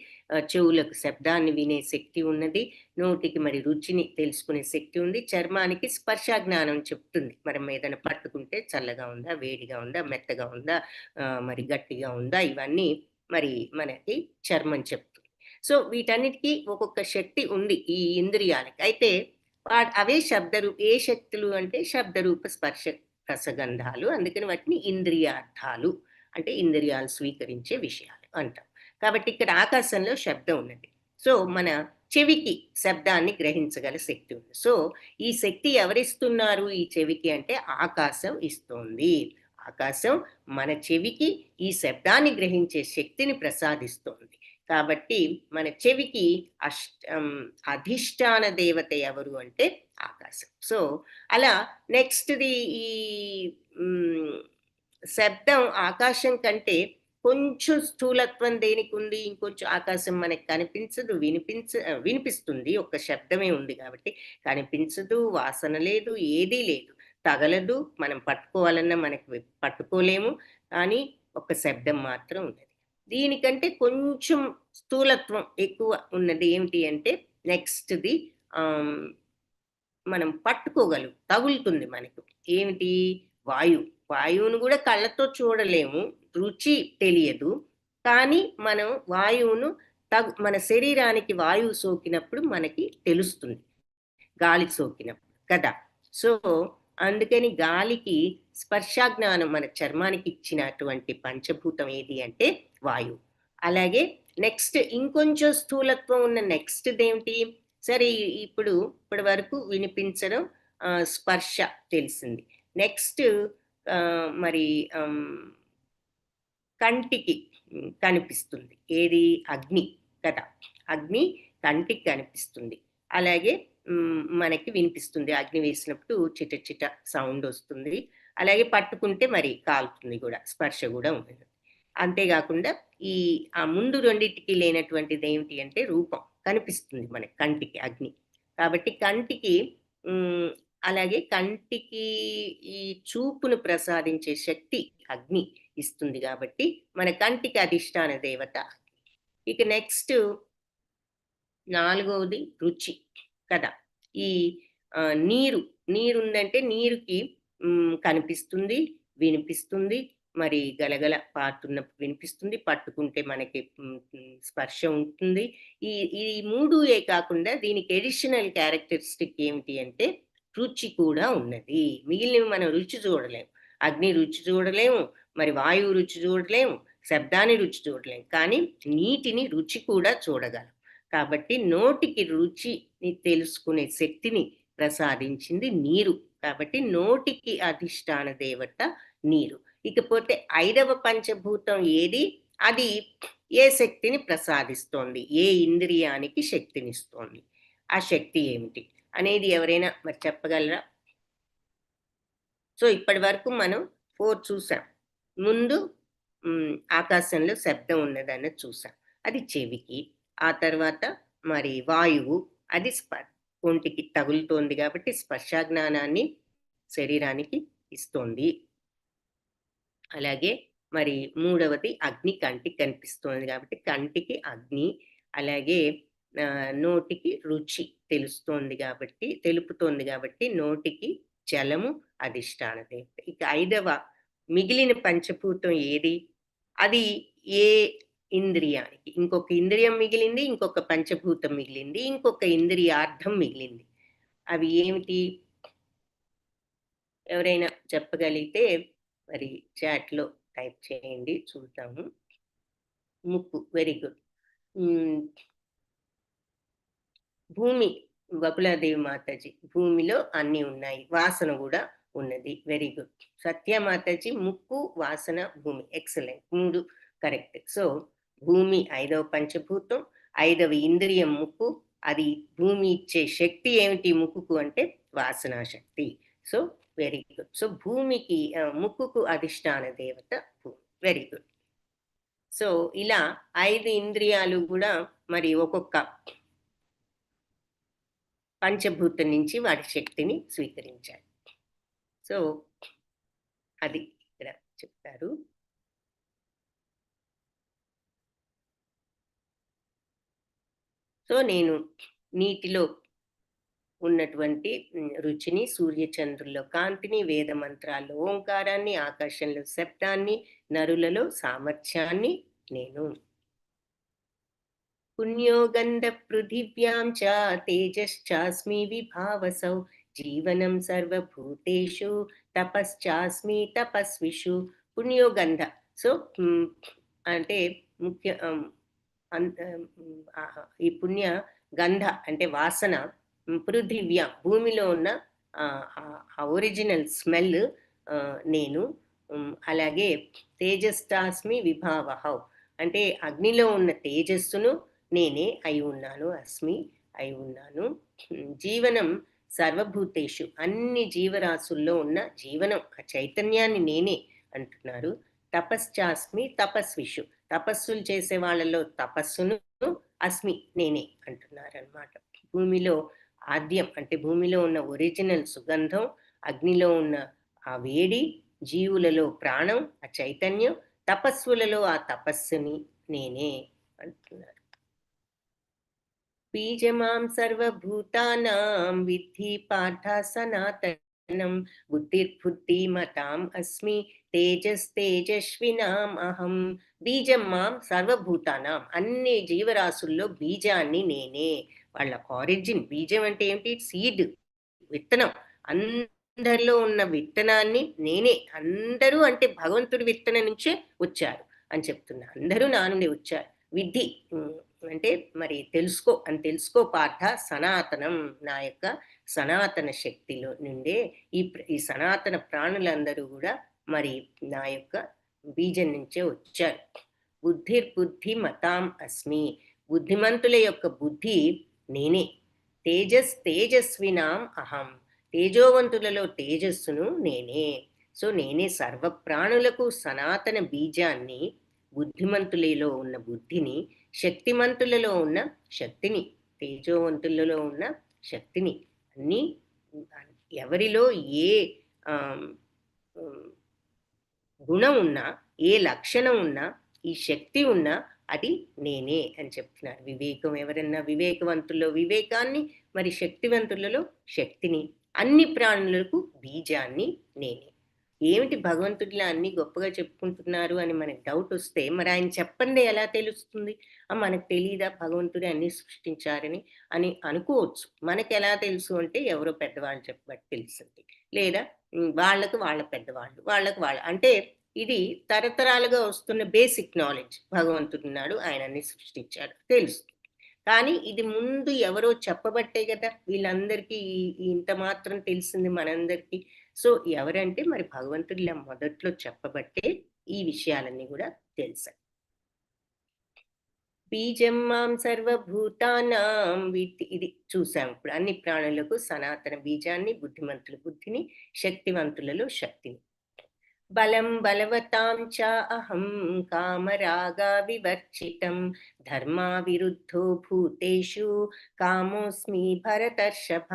చెవులకు శబ్దాన్ని వినే శక్తి ఉన్నది, నోటికి మరి రుచిని తెలుసుకునే శక్తి ఉంది, చర్మానికి స్పర్శ జ్ఞానం చెప్తుంది. మనం ఏదైనా పట్టుకుంటే చల్లగా ఉందా, వేడిగా ఉందా, మెత్తగా ఉందా, మరి గట్టిగా ఉందా, ఇవన్నీ మరి మనకి చర్మం చెప్తుంది. సో వీటన్నిటికీ ఒక్కొక్క శక్తి ఉంది ఈ ఇంద్రియాలకి. అయితే అవే ఏ శక్తులు అంటే శబ్దరూప స్పర్శ రసగంధాలు. అందుకని వాటిని ఇంద్రియార్థాలు అంటే ఇంద్రియాలు స్వీకరించే విషయాలు అంటాం. కాబట్టి ఇక్కడ ఆకాశంలో శబ్దం ఉన్నది. సో మన చెవికి శబ్దాన్ని గ్రహించగల శక్తి ఉంది. సో ఈ శక్తి ఎవరిస్తున్నారు ఈ చెవికి అంటే ఆకాశం ఇస్తోంది. ఆకాశం మన చెవికి ఈ శబ్దాన్ని గ్రహించే శక్తిని ప్రసాదిస్తోంది. కాబట్టి మన చెవికి అధిష్టాన దేవత ఎవరు అంటే ఆకాశం. సో అలా నెక్స్ట్ది ఈ శబ్దం ఆకాశం కంటే కొంచెం స్థూలత్వం దేనికి ఉంది, ఇంకొంచెం ఆకాశం మనకి కనిపించదు, వినిపిస్తుంది, ఒక శబ్దమే ఉంది కాబట్టి కనిపించదు, వాసన లేదు, ఏదీ లేదు, తగలదు, మనం పట్టుకోవాలన్నా మనకి పట్టుకోలేము, కానీ ఒక శబ్దం మాత్రం ఉన్నది. దీనికంటే కొంచెం స్థూలత్వం ఎక్కువ ఉన్నది ఏమిటి అంటే నెక్స్ట్ది మనం పట్టుకోగలం, తగులుతుంది మనకు. ఏమిటి? వాయువు. వాయువును కూడా కళ్ళతో చూడలేము, రుచి తెలియదు, కానీ మనం వాయువును మన శరీరానికి వాయువు సోకినప్పుడు మనకి తెలుస్తుంది, గాలి సోకినప్పుడు కదా. సో అందుకని గాలికి స్పర్శాజ్ఞానం మన చర్మానికి ఇచ్చినటువంటి పంచభూతం ఏది అంటే వాయువు. అలాగే నెక్స్ట్ ఇంకొంచెం స్థూలత్వం ఉన్న నెక్స్ట్ ఏమిటి? సరే ఇప్పటి వరకు వినిపించడం, స్పర్శ తెలిసింది. నెక్స్ట్ మరి కంటికి కనిపిస్తుంది ఏది? అగ్ని కదా. అగ్ని కంటికి కనిపిస్తుంది, అలాగే మనకి వినిపిస్తుంది. అగ్ని వేసినప్పుడు చిట చిట సౌండ్ వస్తుంది, అలాగే పట్టుకుంటే మరి కాలుతుంది కూడా, స్పర్శ కూడా ఉంటుంది. అంతేకాకుండా ఆ ముందు రెండింటికి లేనటువంటిది ఏమిటి అంటే రూపం కనిపిస్తుంది మనకి కంటికి, అగ్ని. కాబట్టి కంటికి అలాగే కంటికి ఈ చూపును ప్రసాదించే శక్తి అగ్ని ఇస్తుంది కాబట్టి మన కంటికి అధిష్టాన దేవత. ఇక నెక్స్ట్ 4వది రుచి కదా. ఈ నీరుందంటే నీరుకి కనిపిస్తుంది, వినిపిస్తుంది, మరి గలగల పారుతున్నప్పుడు వినిపిస్తుంది, పట్టుకుంటే మనకి స్పర్శ ఉంటుంది. ఈ 3 కాకుండా దీనికి ఎడిషనల్ క్యారెక్టరిస్టిక్ ఏమిటి అంటే రుచి కూడా ఉన్నది. మిగిలినవి మనం రుచి చూడలేము, అగ్ని రుచి చూడలేము, మరి వాయువు రుచి చూడలేము, శబ్దాన్ని రుచి చూడలేము, కానీ నీటిని రుచి కూడా చూడగలం. కాబట్టి నోటికి రుచిని తెలుసుకునే శక్తిని ప్రసాదించింది నీరు. కాబట్టి నోటికి అధిష్టాన దేవత నీరు. ఇకపోతే 5వ పంచభూతం ఏది? అది ఏ శక్తిని ప్రసాదిస్తోంది, ఏ ఇంద్రియానికి శక్తినిస్తోంది, ఆ శక్తి ఏమిటి అనేది ఎవరైనా మరి చెప్పగలరా? సో ఇప్పటి వరకు మనం 4 చూసాం. ముందు ఆకాశంలో శబ్దం ఉన్నదన్నది చూసాం, అది చెవికి. ఆ తర్వాత మరి వాయువు, అది ఒంటికి తగులుతోంది కాబట్టి స్పర్శాజ్ఞానాన్ని శరీరానికి ఇస్తోంది. అలాగే మరి 3వది అగ్ని, కంటికి కనిపిస్తోంది కాబట్టి కంటికి అగ్ని. అలాగే నోటికి రుచి తెలుపుతోంది కాబట్టి నోటికి జలము అధిష్టాన దేవత. ఇక 5వ మిగిలిన పంచభూతం ఏది? అది ఏ ఇంద్రియానికి? ఇంకొక ఇంద్రియం మిగిలింది, ఇంకొక పంచభూతం మిగిలింది, ఇంకొక ఇంద్రియార్థం మిగిలింది. అవి ఏమిటి? ఎవరైనా చెప్పగలిగితే మరి చాట్లో టైప్ చేయండి, చూద్దాము. ముక్కు, వెరీ గుడ్. భూమి, బకులాదేవి మాతాజీ, భూమిలో అన్ని ఉన్నాయి, వాసన కూడా ఉన్నది, వెరీ గుడ్. సత్య మాతాజీ, ముక్కు, వాసన, భూమి, ఎక్సలెంట్, 3 కరెక్ట్. సో భూమి 5వ పంచభూతం, 5వ ఇంద్రియం ముక్కు. అది భూమి ఇచ్చే శక్తి ఏమిటి ముక్కుకు అంటే వాసనా శక్తి. So very good. సో భూమికి ముక్కుకు అధిష్టాన దేవత భూమి, వెరీ గుడ్. సో ఇలా 5 ఇంద్రియాలు కూడా మరి ఒక్కొక్క పంచభూతం నుంచి వాటి శక్తిని స్వీకరించాయి. సో అది ఇక్కడ చెప్తారు. సో నేను నీటిలో ఉన్నటువంటి రుచిని, సూర్యచంద్రుల్లో కాంతిని, వేద మంత్రాల్లో ఓంకారాన్ని, ఆకాశంలో శబ్దాన్ని, నరులలో సామర్థ్యాన్ని నేను. పుణ్యో గంధ పృథివ్యాం చ తేజశ్చాస్మి విభావసౌ జీవనం సర్వభూతేషు తపశ్చాస్మి తపస్విషు. పుణ్యో గంధ. సో అంటే ముఖ్య ఈ పుణ్య గంధ అంటే వాసన, పృథివ్య భూమిలో ఉన్న ఆ ఒరిజినల్ స్మెల్ నేను. అలాగే తేజస్టాస్మి విభావహౌ అంటే అగ్నిలో ఉన్న తేజస్సును నేనే అయి ఉన్నాను, అస్మి అయి ఉన్నాను. జీవనం సర్వభూతేషు అన్ని జీవరాశుల్లో ఉన్న జీవనం, ఆ చైతన్యాన్ని నేనే అంటున్నారు. తపశ్చాస్మి తపస్విషు తపస్సులు చేసే వాళ్ళలో తపస్సును అస్మి నేనే అంటున్నారు అన్నమాట. భూమిలో ఆద్యం అంటే భూమిలో ఉన్న ఒరిజినల్ సుగంధం, అగ్నిలో ఉన్న ఆ వేడి, జీవులలో ప్రాణం ఆ చైతన్యం, తపస్సులలో ఆ తపస్సుని నేనే అంటున్నారు. బీజమాం సర్వభూతానాం విద్ధి పార్థ సనాతనం బుద్ధిర్బుద్ధిమతాం అస్మి తేజస్తేజస్వినాం అహం. బీజం మాం సర్వభూతానాం అన్ని జీవరాశుల్లో బీజాన్ని నేనే. వాళ్ళ ఆరిజిన్ బీజం అంటే ఏమిటి? సీడ్, విత్తనం. అందరిలో ఉన్న విత్తనాన్ని నేనే. అందరూ అంటే భగవంతుడి విత్తనం నుంచే వచ్చారు అని చెప్తున్నా. అందరూ నా నుండి వచ్చారు. విద్ధి అంటే మరి తెలుసుకో అని, తెలుసుకో పార్థ సనాతనం నా యొక్క సనాతన శక్తిలో నుండే ఈ సనాతన ప్రాణులందరూ కూడా మరి నా యొక్క బీజం నుంచే వచ్చారు. బుద్ధిర్బుద్ధి మతాం అస్మి బుద్ధిమంతుల యొక్క బుద్ధి నేనే. తేజస్వినాం అహం తేజోవంతులలో తేజస్సును నేనే. సో నేనే సర్వ ప్రాణులకు సనాతన బీజాన్ని, బుద్ధిమంతులలో ఉన్న బుద్ధిని, శక్తిమంతులలో ఉన్న శక్తిని, తేజోవంతులలో ఉన్న శక్తిని. అన్నీ ఎవరిలో ఏ గుణం ఉన్నా, ఏ లక్షణం ఉన్నా, ఈ శక్తి ఉన్నా అది నేనే అని చెప్తున్నారు. వివేకం ఎవరన్నా వివేకవంతుల్లో వివేకాన్ని, మరి శక్తివంతులలో శక్తిని, అన్ని ప్రాణులకు బీజాన్ని నేనే. ఏమిటి భగవంతుడిలా అన్ని గొప్పగా చెప్పుకుంటున్నారు అని మనకి డౌట్ వస్తే మరి ఆయన చెప్పండి ఎలా తెలుస్తుంది? మనకు తెలియదా భగవంతుడు అన్ని సృష్టించారని అని అనుకోవచ్చు. మనకి ఎలా తెలుసు అంటే ఎవరో పెద్దవాళ్ళు చెప్పబట్టి తెలుస్తుంది, లేదా వాళ్ళకు వాళ్ళ పెద్దవాళ్ళు, వాళ్ళకు వాళ్ళ అంటే ఇది తరతరాలుగా వస్తున్న బేసిక్ నాలెడ్జ్. భగవంతుడు ఉన్నాడు, ఆయన అన్ని సృష్టించాడు తెలుస్తుంది. కానీ ఇది ముందు ఎవరో చెప్పబట్టే కదా వీళ్ళందరికీ ఇంత మాత్రం తెలిసింది మనందరికీ. సో ఎవరంటే మరి భగవంతుడు ఇలా మొదట్లో చెప్పబట్టే ఈ విషయాలన్నీ కూడా తెలుసాయి. బీజం మాం సర్వభూతానాం విద్ధి. ఇది చూసాం ఇప్పుడు. అన్ని ప్రాణులకు సనాతన బీజాన్ని, బుద్ధిమంతుల బుద్ధిని, శక్తివంతులలో శక్తిని. బలం బలవతాం చ అహం కామరాగా వివర్చితం ధర్మా విరుద్ధో భూతేషు కామోస్మి భరతర్షభ.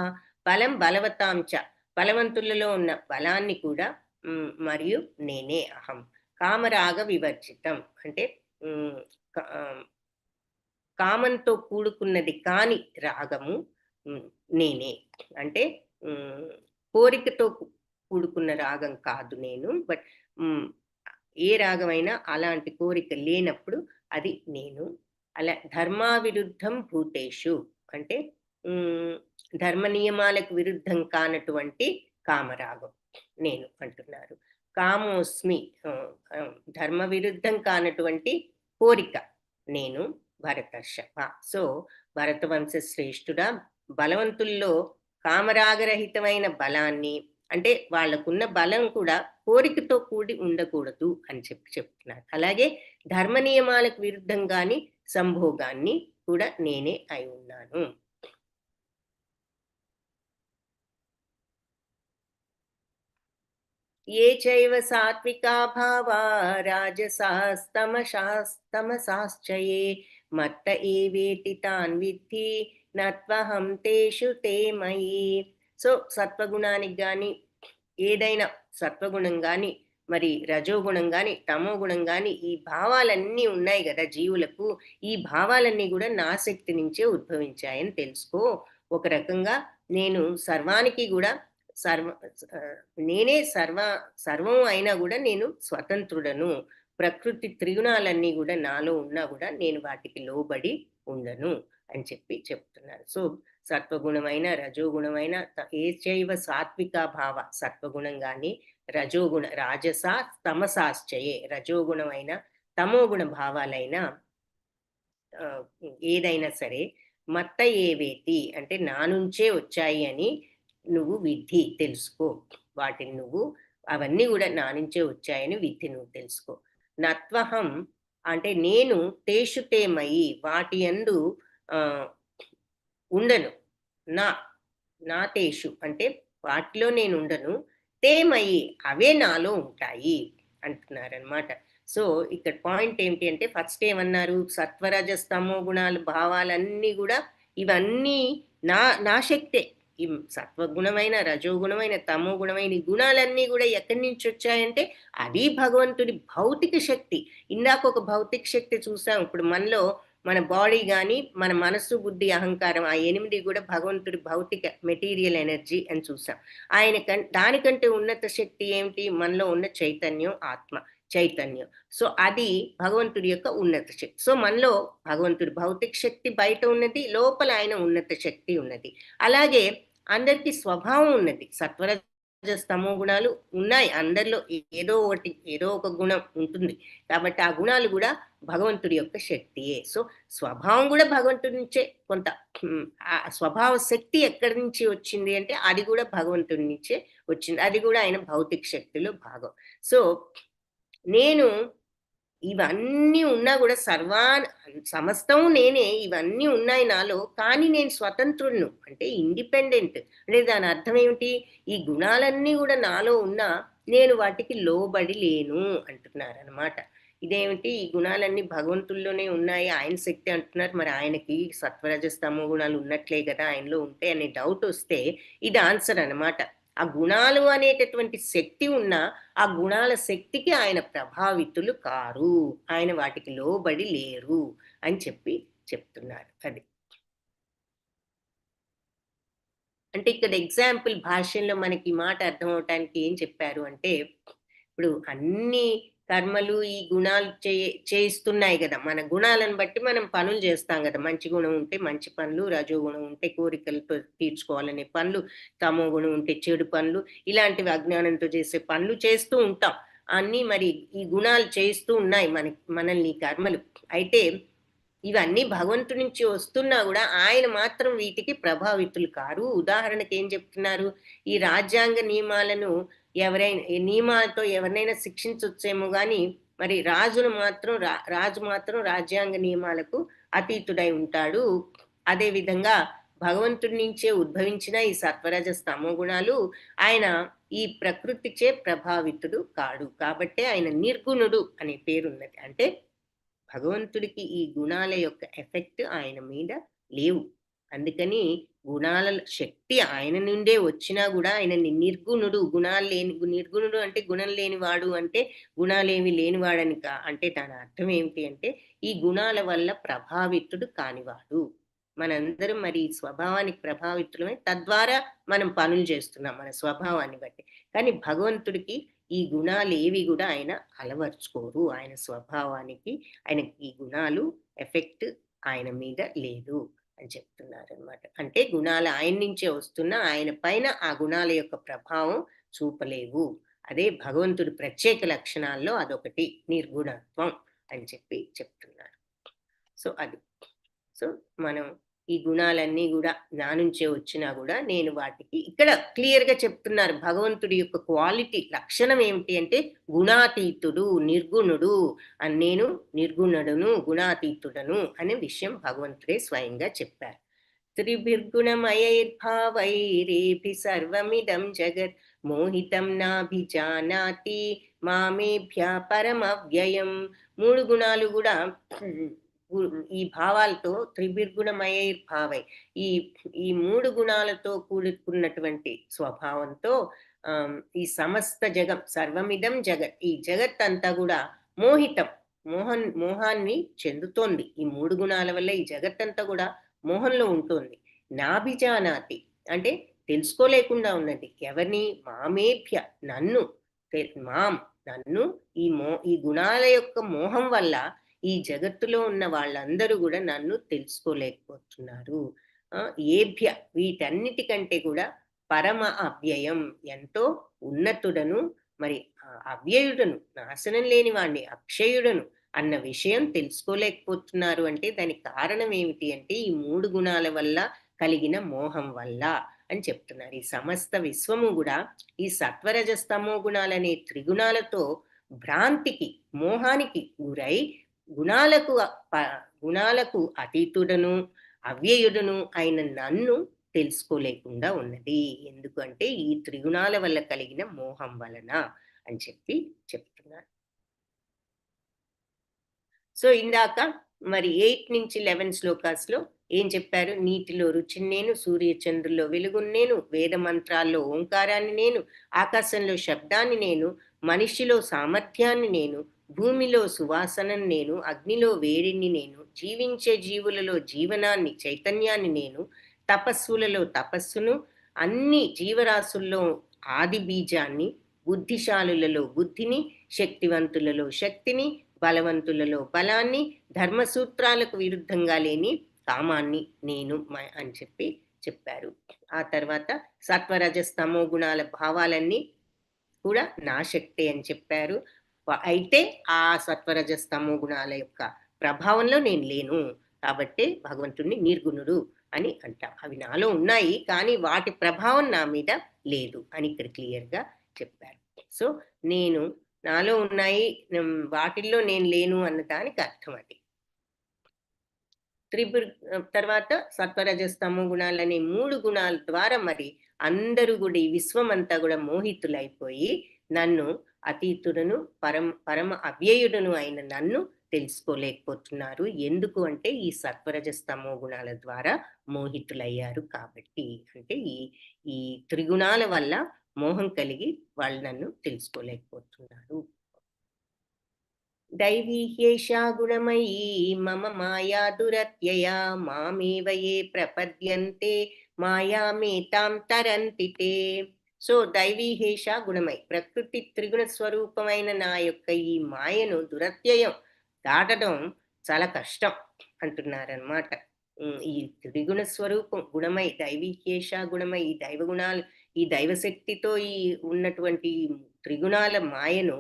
బలం బలవతాం చ బలవంతులలో ఉన్న బలాన్ని కూడా మరియు నేనే అహం. కామరాగ వివర్జితం అంటే కామంతో కూడుకున్నది కాని రాగము నేనే. అంటే కోరికతో కూడుకున్న రాగం కాదు నేను, బట్ ఏ రాగమైనా అలాంటి కోరిక లేనప్పుడు అది నేను. అలా ధర్మావిరుద్ధం భూతేషు అంటే ధర్మ నియమాలకు విరుద్ధం కానటువంటి కామరాగం నేను అంటున్నారు. కామోస్మి ధర్మ విరుద్ధం కానటువంటి కోరిక నేను భరతర్షభ. సో భరతవంశ శ్రేష్ఠుడా, బలవంతుల్లో కామరాగరహితమైన బలాన్ని అంటే వాళ్లకున్న బలం కూడా కోరికతో కూడి ఉండకూడదు అని చెప్తున్నారు. అలాగే ధర్మ నియమాలకు విరుద్ధంగాని సంభోగాన్ని కూడా నేనే అయి ఉన్నాను. ఏ చైవ సాత్వికా భావా రాజసాస్తమసాశ్చయే మత్త ఏవేతి తాన్ విద్ధి నత్వహం తేషు తే మయి. సో సత్వగుణానికి కానీ ఏదైనా సత్వగుణం కానీ మరి రజోగుణం గాని తమో గుణం గాని ఈ భావాలన్నీ ఉన్నాయి కదా జీవులకు, ఈ భావాలన్నీ కూడా నా శక్తి నుంచే ఉద్భవించాయని తెలుసుకో. ఒక రకంగా నేను సర్వానికి కూడా సర్వ ఆ, నేనే సర్వం అయినా కూడా నేను స్వతంత్రుడను. ప్రకృతి త్రిగుణాలన్నీ కూడా నాలో ఉన్నా కూడా నేను వాటికి లోబడి ఉండను అని చెప్తున్నారు. సో సత్వగుణమైన రజోగుణమైన ఏచైవ సాత్విక భావ, సత్వగుణం గాని రజోగుణ రాజస తమసాశ్చయే, రజోగుణమైన తమోగుణ భావాలైన ఆ, ఏదైనా సరే మత్త ఏవేతి అంటే నా నుంచే వచ్చాయి అని నువ్వు విద్ధి తెలుసుకో. వాటిని నువ్వు అవన్నీ కూడా నా నుంచే వచ్చాయని విద్ధి నువ్వు తెలుసుకో. నత్వహం అంటే నేను తేషు తేమయి వాటి యందు ఆ ఉండను. నా నా తేషు అంటే వాటిలో నేను ఉండను. తేమయి అవే నాలో ఉంటాయి అంటున్నారనమాట. సో ఇక్కడ పాయింట్ ఏంటి అంటే ఫస్ట్ ఏమన్నారు, సత్వరజస్తమో గుణాలు భావాలన్నీ కూడా ఇవన్నీ నా నా శక్తే. ఈ సత్వగుణమైన రజోగుణమైన తమో గుణమైన ఈ గుణాలన్నీ కూడా ఎక్కడి నుంచి వచ్చాయంటే అది భగవంతుడి భౌతిక శక్తి. ఇందాక ఒక భౌతిక శక్తి చూసాం, ఇప్పుడు మనలో మన బాడీ కానీ మన మనస్సు బుద్ధి అహంకారం ఆ 8 కూడా భగవంతుడి భౌతిక మెటీరియల్ ఎనర్జీ అని చూసాం. దానికంటే ఉన్నత శక్తి ఏమిటి, మనలో ఉన్న చైతన్యం, ఆత్మ చైతన్యం. సో అది భగవంతుడి యొక్క ఉన్నత శక్తి. సో మనలో భగవంతుడి భౌతిక శక్తి బయట ఉన్నది, లోపల ఆయన ఉన్నత శక్తి ఉన్నది. అలాగే అందరికీ స్వభావం ఉన్నది. సత్వరజస్తమో గుణాలు ఉన్నాయి అందరిలో, ఏదో ఒక గుణం ఉంటుంది. కాబట్టి ఆ గుణాలు కూడా భగవంతుడి యొక్క శక్తియే. సో స్వభావం కూడా భగవంతుడి నుంచే కొంత ఆ స్వభావ శక్తి ఎక్కడి నుంచి వచ్చింది అంటే అది కూడా భగవంతుడి నుంచే వచ్చింది. అది కూడా ఆయన భౌతిక శక్తిలో భాగం. సో నేను ఇవన్నీ ఉన్నా కూడా సమస్తం నేనే, ఇవన్నీ ఉన్నాయి నాలో, కానీ నేను స్వతంత్రుడును అంటే ఇండిపెండెంట్. అంటే దాని అర్థం ఏమిటి, ఈ గుణాలన్నీ కూడా నాలో ఉన్నా నేను వాటికి లోబడి లేను అంటున్నారనమాట. ఇదేమిటి, ఈ గుణాలన్నీ భగవంతుల్లోనే ఉన్నాయి, ఆయన శక్తి అంటున్నారు, మరి ఆయనకి సత్వరజస్తమో గుణాలు ఉన్నట్లే కదా ఆయనలో ఉంటే అనే డౌట్ వస్తే ఇది ఆన్సర్ అనమాట. ఆ గుణాలు అనేటటువంటి శక్తి ఉన్నా ఆ గుణాల శక్తికి ఆయన ప్రభావితులు కారు, ఆయన వాటికి లోబడి లేరు అని చెప్తున్నారు. అది అంటే ఇక్కడ ఎగ్జాంపుల్ భాష్యంలో మనకి ఈ మాట అర్థం అవటానికి ఏం చెప్పారు అంటే, ఇప్పుడు అన్ని కర్మలు ఈ గుణాలు చేయిస్తున్నాయి కదా, మన గుణాలను బట్టి మనం పనులు చేస్తాం కదా. మంచి గుణం ఉంటే మంచి పనులు, రజోగుణం ఉంటే కోరికలతో తీర్చుకోవాలనే పనులు, తమో గుణం ఉంటే చెడు పనులు, ఇలాంటివి అజ్ఞానంతో చేసే పనులు చేస్తూ ఉంటాం. అన్నీ మరి ఈ గుణాలు చేస్తూ ఉన్నాయి మనల్ని కర్మలు. అయితే ఇవన్నీ భగవంతుడి నుంచి వస్తున్నా కూడా ఆయన మాత్రం వీటికి ప్రభావితులు కారు. ఉదాహరణకి ఏం చెప్తున్నారు, ఈ రాజ్యాంగ నియమాలను నియమాలతో ఎవరినైనా శిక్షించొచ్చేమో కానీ మరి రాజు మాత్రం రాజ్యాంగ నియమాలకు అతీతుడై ఉంటాడు. అదే విధంగా భగవంతుడి నుంచే ఉద్భవించిన ఈ సత్వరజస్తమో గుణాలు ఆయన ఈ ప్రకృతిచే ప్రభావితుడు కాడు. కాబట్టే ఆయన నిర్గుణుడు అనే పేరున్నది. అంటే భగవంతుడికి ఈ గుణాల యొక్క ఎఫెక్ట్ ఆయన మీద లేవు. అందుకని గుణాల శక్తి ఆయన నుండే వచ్చినా కూడా ఆయనని నిర్గుణుడు, నిర్గుణుడు అంటే గుణం లేనివాడు అంటే గుణాలేమి లేనివాడని అంటే దాని అర్థం ఏమిటి అంటే ఈ గుణాల వల్ల ప్రభావితుడు కానివాడు. మనందరం మరి స్వభావానికి ప్రభావితులమై తద్వారా మనం పనులు చేస్తున్నాం మన స్వభావాన్ని బట్టి. కానీ భగవంతుడికి ఈ గుణాలు ఏవి కూడా ఆయన అలవర్చుకోరు. ఆయన స్వభావానికి ఆయనకి ఈ గుణాలు ఎఫెక్ట్ ఆయన మీద లేదు అని చెప్తున్నారు అనమాట. అంటే గుణాలు ఆయన నుంచే వస్తున్నా ఆయన పైన ఆ గుణాల యొక్క ప్రభావం చూపలేవు. అదే భగవంతుడి ప్రత్యేక లక్షణాల్లో అదొకటి నిర్గుణత్వం అని చెప్తున్నారు. సో అది సో మనం ఈ గుణాలన్నీ కూడా నా నుంచే వచ్చినా కూడా నేను వాటికి ఇక్కడ క్లియర్ గా చెప్తున్నారు. భగవంతుడి యొక్క క్వాలిటీ లక్షణం ఏమిటి అంటే గుణాతీతుడు, నిర్గుణుడు. నేను నిర్గుణుడును, గుణాతీతుడను అనే విషయం భగవంతుడే స్వయంగా చెప్పారు. త్రిభిర్గుణమయైర్భావైరేభి సర్వమిదం జగత్ మోహితం నాభిజానాతి మామేభ్య పరమవ్యయం. 3 గుణాలు కూడా ఈ భావాలతో త్రిభిర్గుణమయైర్భావై ఈ 3 గుణాలతో కూడుకున్నటువంటి స్వభావంతో ఈ సమస్త జగం సర్వమిదం జగత్, ఈ జగత్ అంతా కూడా మోహితం, మోహాన్ని చెందుతోంది. ఈ 3 గుణాల వల్ల ఈ జగత్ అంతా కూడా మోహంలో ఉంటుంది. నాభిజానాతి అంటే తెలుసుకోలేకుండా ఉన్నది. ఎవరిని? మామేభ్య నన్ను, నన్ను ఈ గుణాల యొక్క మోహం వల్ల ఈ జగత్తులో ఉన్న వాళ్ళందరూ కూడా నన్ను తెలుసుకోలేకపోతున్నారు. ఏభ్య వీటన్నిటికంటే కూడా పరమ అవ్యయం ఎంతో ఉన్నతుడను, మరి అవ్యయుడను, నాశనం లేని వాణ్ణి, అక్షయుడను అన్న విషయం తెలుసుకోలేకపోతున్నారు. అంటే దానికి కారణం ఏమిటి అంటే ఈ 3 గుణాల వల్ల కలిగిన మోహం వల్ల అని చెప్తున్నారు. ఈ సమస్త విశ్వము కూడా ఈ సత్వరజస్తమో గుణాలనే త్రిగుణాలతో భ్రాంతికి, మోహానికి గురై గుణాలకు అతీతుడను, అవ్యయుడను అయిన నన్ను తెలుసుకోలేకుండా ఉన్నది. ఎందుకంటే ఈ త్రిగుణాల వల్ల కలిగిన మోహం వలన అని చెప్తున్నారు. సో ఇందాక మరి 8 నుంచి 11 శ్లోకాస్లో ఏం చెప్పారు? నీటిలో రుచిని నేను, సూర్యచంద్రుల్లో వెలుగుని నేను, వేద మంత్రాల్లో ఓంకారాన్ని నేను, ఆకాశంలో శబ్దాన్ని నేను, మనిషిలో సామర్థ్యాన్ని నేను, భూమిలో సువాసనను నేను, అగ్నిలో వేడిని నేను, జీవించే జీవులలో జీవనాన్ని, చైతన్యాన్ని నేను, తపస్సులలో తపస్సును, అన్ని జీవరాశుల్లో ఆది బీజాన్ని, బుద్ధిశాలులలో బుద్ధిని, శక్తివంతులలో శక్తిని, బలవంతులలో బలాన్ని, ధర్మసూత్రాలకు విరుద్ధంగా లేని కామాన్ని నేను అని చెప్పారు. ఆ తర్వాత సత్వరజస్తమో గుణాల భావాలన్నీ కూడా నా శక్తి అని చెప్పారు. అయితే ఆ సత్వరజస్తమో గుణాల యొక్క ప్రభావంలో నేను లేను, కాబట్టి భగవంతుడిని నిర్గుణుడు అని అంటాం. అవి నాలో ఉన్నాయి, కానీ వాటి ప్రభావం నా మీద లేదు అని ఇక్కడ క్లియర్గా చెప్పారు. సో నేను నాలో ఉన్నాయి, వాటిల్లో నేను లేను అన్న దానికి అర్థం అది. తర్వాత సత్వరజస్తమో గుణాలనే 3 గుణాల ద్వారా మరి అందరూ కూడా ఈ విశ్వం అంతా కూడా మోహితులైపోయి నన్ను అతీతుడను, పరమ అవ్యయుడను అయిన నన్ను తెలుసుకోలేకపోతున్నారు. ఎందుకు అంటే ఈ సత్వరజస్తమో గుణాల ద్వారా మోహితులయ్యారు కాబట్టి. అంటే ఈ త్రిగుణాల వల్ల మోహం కలిగి వాళ్ళు నన్ను తెలుసుకోలేకపోతున్నారు. దైవీ హ్యేషా గుణమయీ మమ మాయా దురత్యయా మామేవ యే ప్రపద్యంతే మాయామేతాం తరంతి తే. సో దైవీ హ్యేషా గుణమై, ప్రకృతి త్రిగుణ స్వరూపమైన నా యొక్క ఈ మాయను దురత్యయం దాటడం చాలా కష్టం అంటున్నారనమాట. ఈ త్రిగుణ స్వరూపం గుణమై, దైవీ హ్యేషా గుణమై, ఈ దైవ గుణాలు, ఈ దైవశక్తితో ఉన్నటువంటి త్రిగుణాల మాయను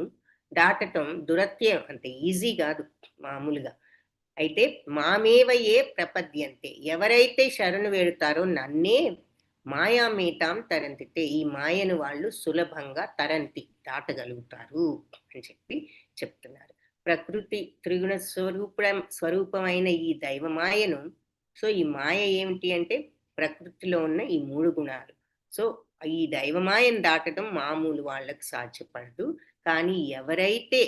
దాటటం దురత్యం అంత ఈజీ కాదు మామూలుగా. అయితే మామేవ ఏ ప్రపద్యంతే, ఎవరైతే శరణు వేడుతారో నన్నే మాయామేతాం తరంతితే, ఈ మాయను వాళ్ళు సులభంగా దాటగలుగుతారు అని చెప్తున్నారు. ప్రకృతి త్రిగుణ స్వరూపమైన ఈ దైవ మాయను, సో ఈ మాయ ఏమిటి అంటే ప్రకృతిలో ఉన్న ఈ 3 గుణాలు. సో ఈ దైవమాయను దాటడం మామూలు వాళ్ళకి సాధ్యపడదు. కానీ ఎవరైతే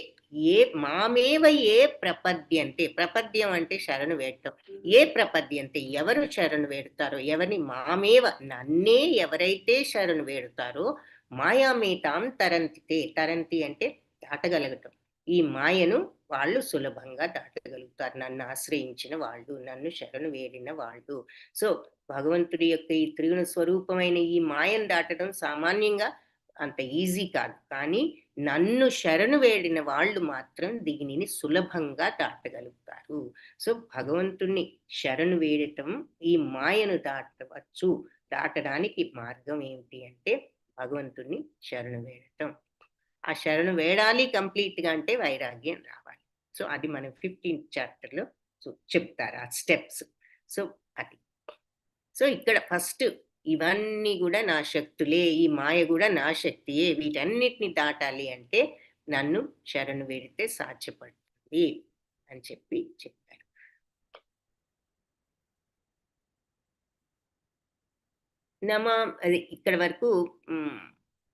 మామేవ ఏ ప్రపద్యంతే, ప్రపద్యం అంటే శరణు వేడటం, ఏ ప్రపద్యంతే ఎవరు శరణు వేడుతారో, ఎవరిని మామేవ నన్నే ఎవరైతే శరణు వేడుతారో మాయామేతాం తరంతితే, తరంతి అంటే దాటగలగటం, ఈ మాయను వాళ్ళు సులభంగా దాటగలుగుతారు నన్ను ఆశ్రయించిన వాళ్ళు, నన్ను శరణు వేడిన వాళ్ళు. సో భగవంతుడి యొక్క ఈ త్రిగుణ స్వరూపమైన ఈ మాయను దాటడం సామాన్యంగా అంత ఈజీ కాదు, కానీ నన్ను శరణు వేడిన వాళ్ళు మాత్రం దీనిని సులభంగా దాటగలుగుతారు. సో భగవంతుణ్ణి శరణు వేడటం, ఈ మాయను దాటవచ్చు. దాటడానికి మార్గం ఏమిటి అంటే భగవంతుణ్ణి శరణు వేడటం. ఆ శరణు వేడాలి కంప్లీట్గా అంటే వైరాగ్యం రావాలి. సో అది మనం 15th చాప్టర్లో చెప్తారు ఆ స్టెప్స్. సో అది, సో ఇక్కడ ఫస్ట్ ఇవన్నీ కూడా నా శక్తులే, ఈ మాయ కూడా నా శక్తియే, వీటన్నిటిని దాటాలి అంటే నన్ను శరణు వేడితే సాధ్యపడుతుంది అని చెప్పారు. అది ఇక్కడ వరకు.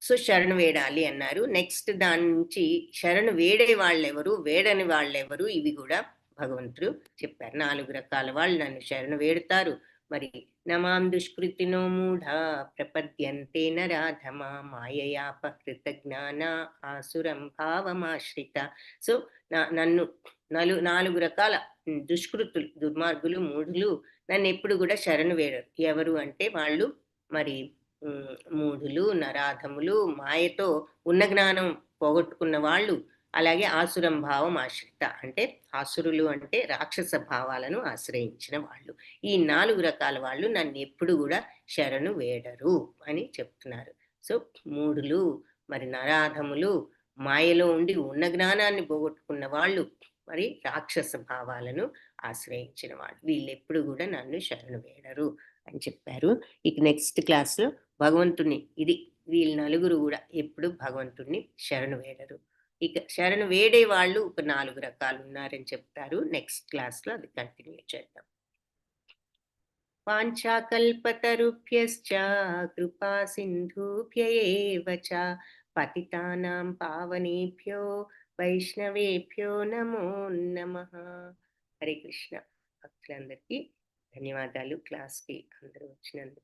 సో శరణు వేడాలి అన్నారు. నెక్స్ట్ దాని నుంచి శరణు వేడే వాళ్ళెవరు, వేడని వాళ్ళెవరు, ఇవి కూడా భగవంతుడు చెప్పారు. 4 రకాల వాళ్ళు నన్ను శరణు వేడుతారు. మరి నమాం దుష్కృతినో మూఢ ప్రపద్యంతే నరాధమా మాయయాపహృత జ్ఞాన ఆసురం భావమాశ్రిత. సో నన్ను నాలుగు రకాల దుష్కృతులు, దుర్మార్గులు, మూఢులు నన్ను ఎప్పుడు కూడా శరణు వేడరు. ఎవరు అంటే వాళ్ళు మరి మూఢులు, నరాధములు, మాయతో ఉన్న జ్ఞానం పోగొట్టుకున్న వాళ్ళు, అలాగే ఆసురం భావం ఆశ్రిత అంటే ఆసురులు అంటే రాక్షస భావాలను ఆశ్రయించిన వాళ్ళు. ఈ 4 రకాల వాళ్ళు నన్ను ఎప్పుడు కూడా శరణు వేడరు అని చెప్తున్నారు. సో మూఢులు, మరి నరాధములు, మాయలో ఉండి ఉన్న జ్ఞానాన్ని పోగొట్టుకున్న వాళ్ళు, మరి రాక్షస భావాలను ఆశ్రయించిన వాళ్ళు, వీళ్ళు ఎప్పుడు కూడా నన్ను శరణు వేడరు అని చెప్పారు. ఇక నెక్స్ట్ క్లాస్లో భగవంతుణ్ణి, ఇది వీళ్ళ నలుగురు కూడా ఎప్పుడు భగవంతుణ్ణి శరణు వేడరు. ఇక శరణు వేడే వాళ్ళు ఒక 4 రకాలు ఉన్నారని చెప్తారు. నెక్స్ట్ క్లాస్లో అది కంటిన్యూ చేద్దాం. వాంఛాకల్పతరుభ్యశ్చ కృపా సింధుభ్య ఏవ చ పతితానాం పావనేభ్యో వైష్ణవేభ్యో నమో నమః. హరే కృష్ణ. భక్తులందరికీ ధన్యవాదాలు. క్లాస్కి అందరూ వచ్చినందుకు.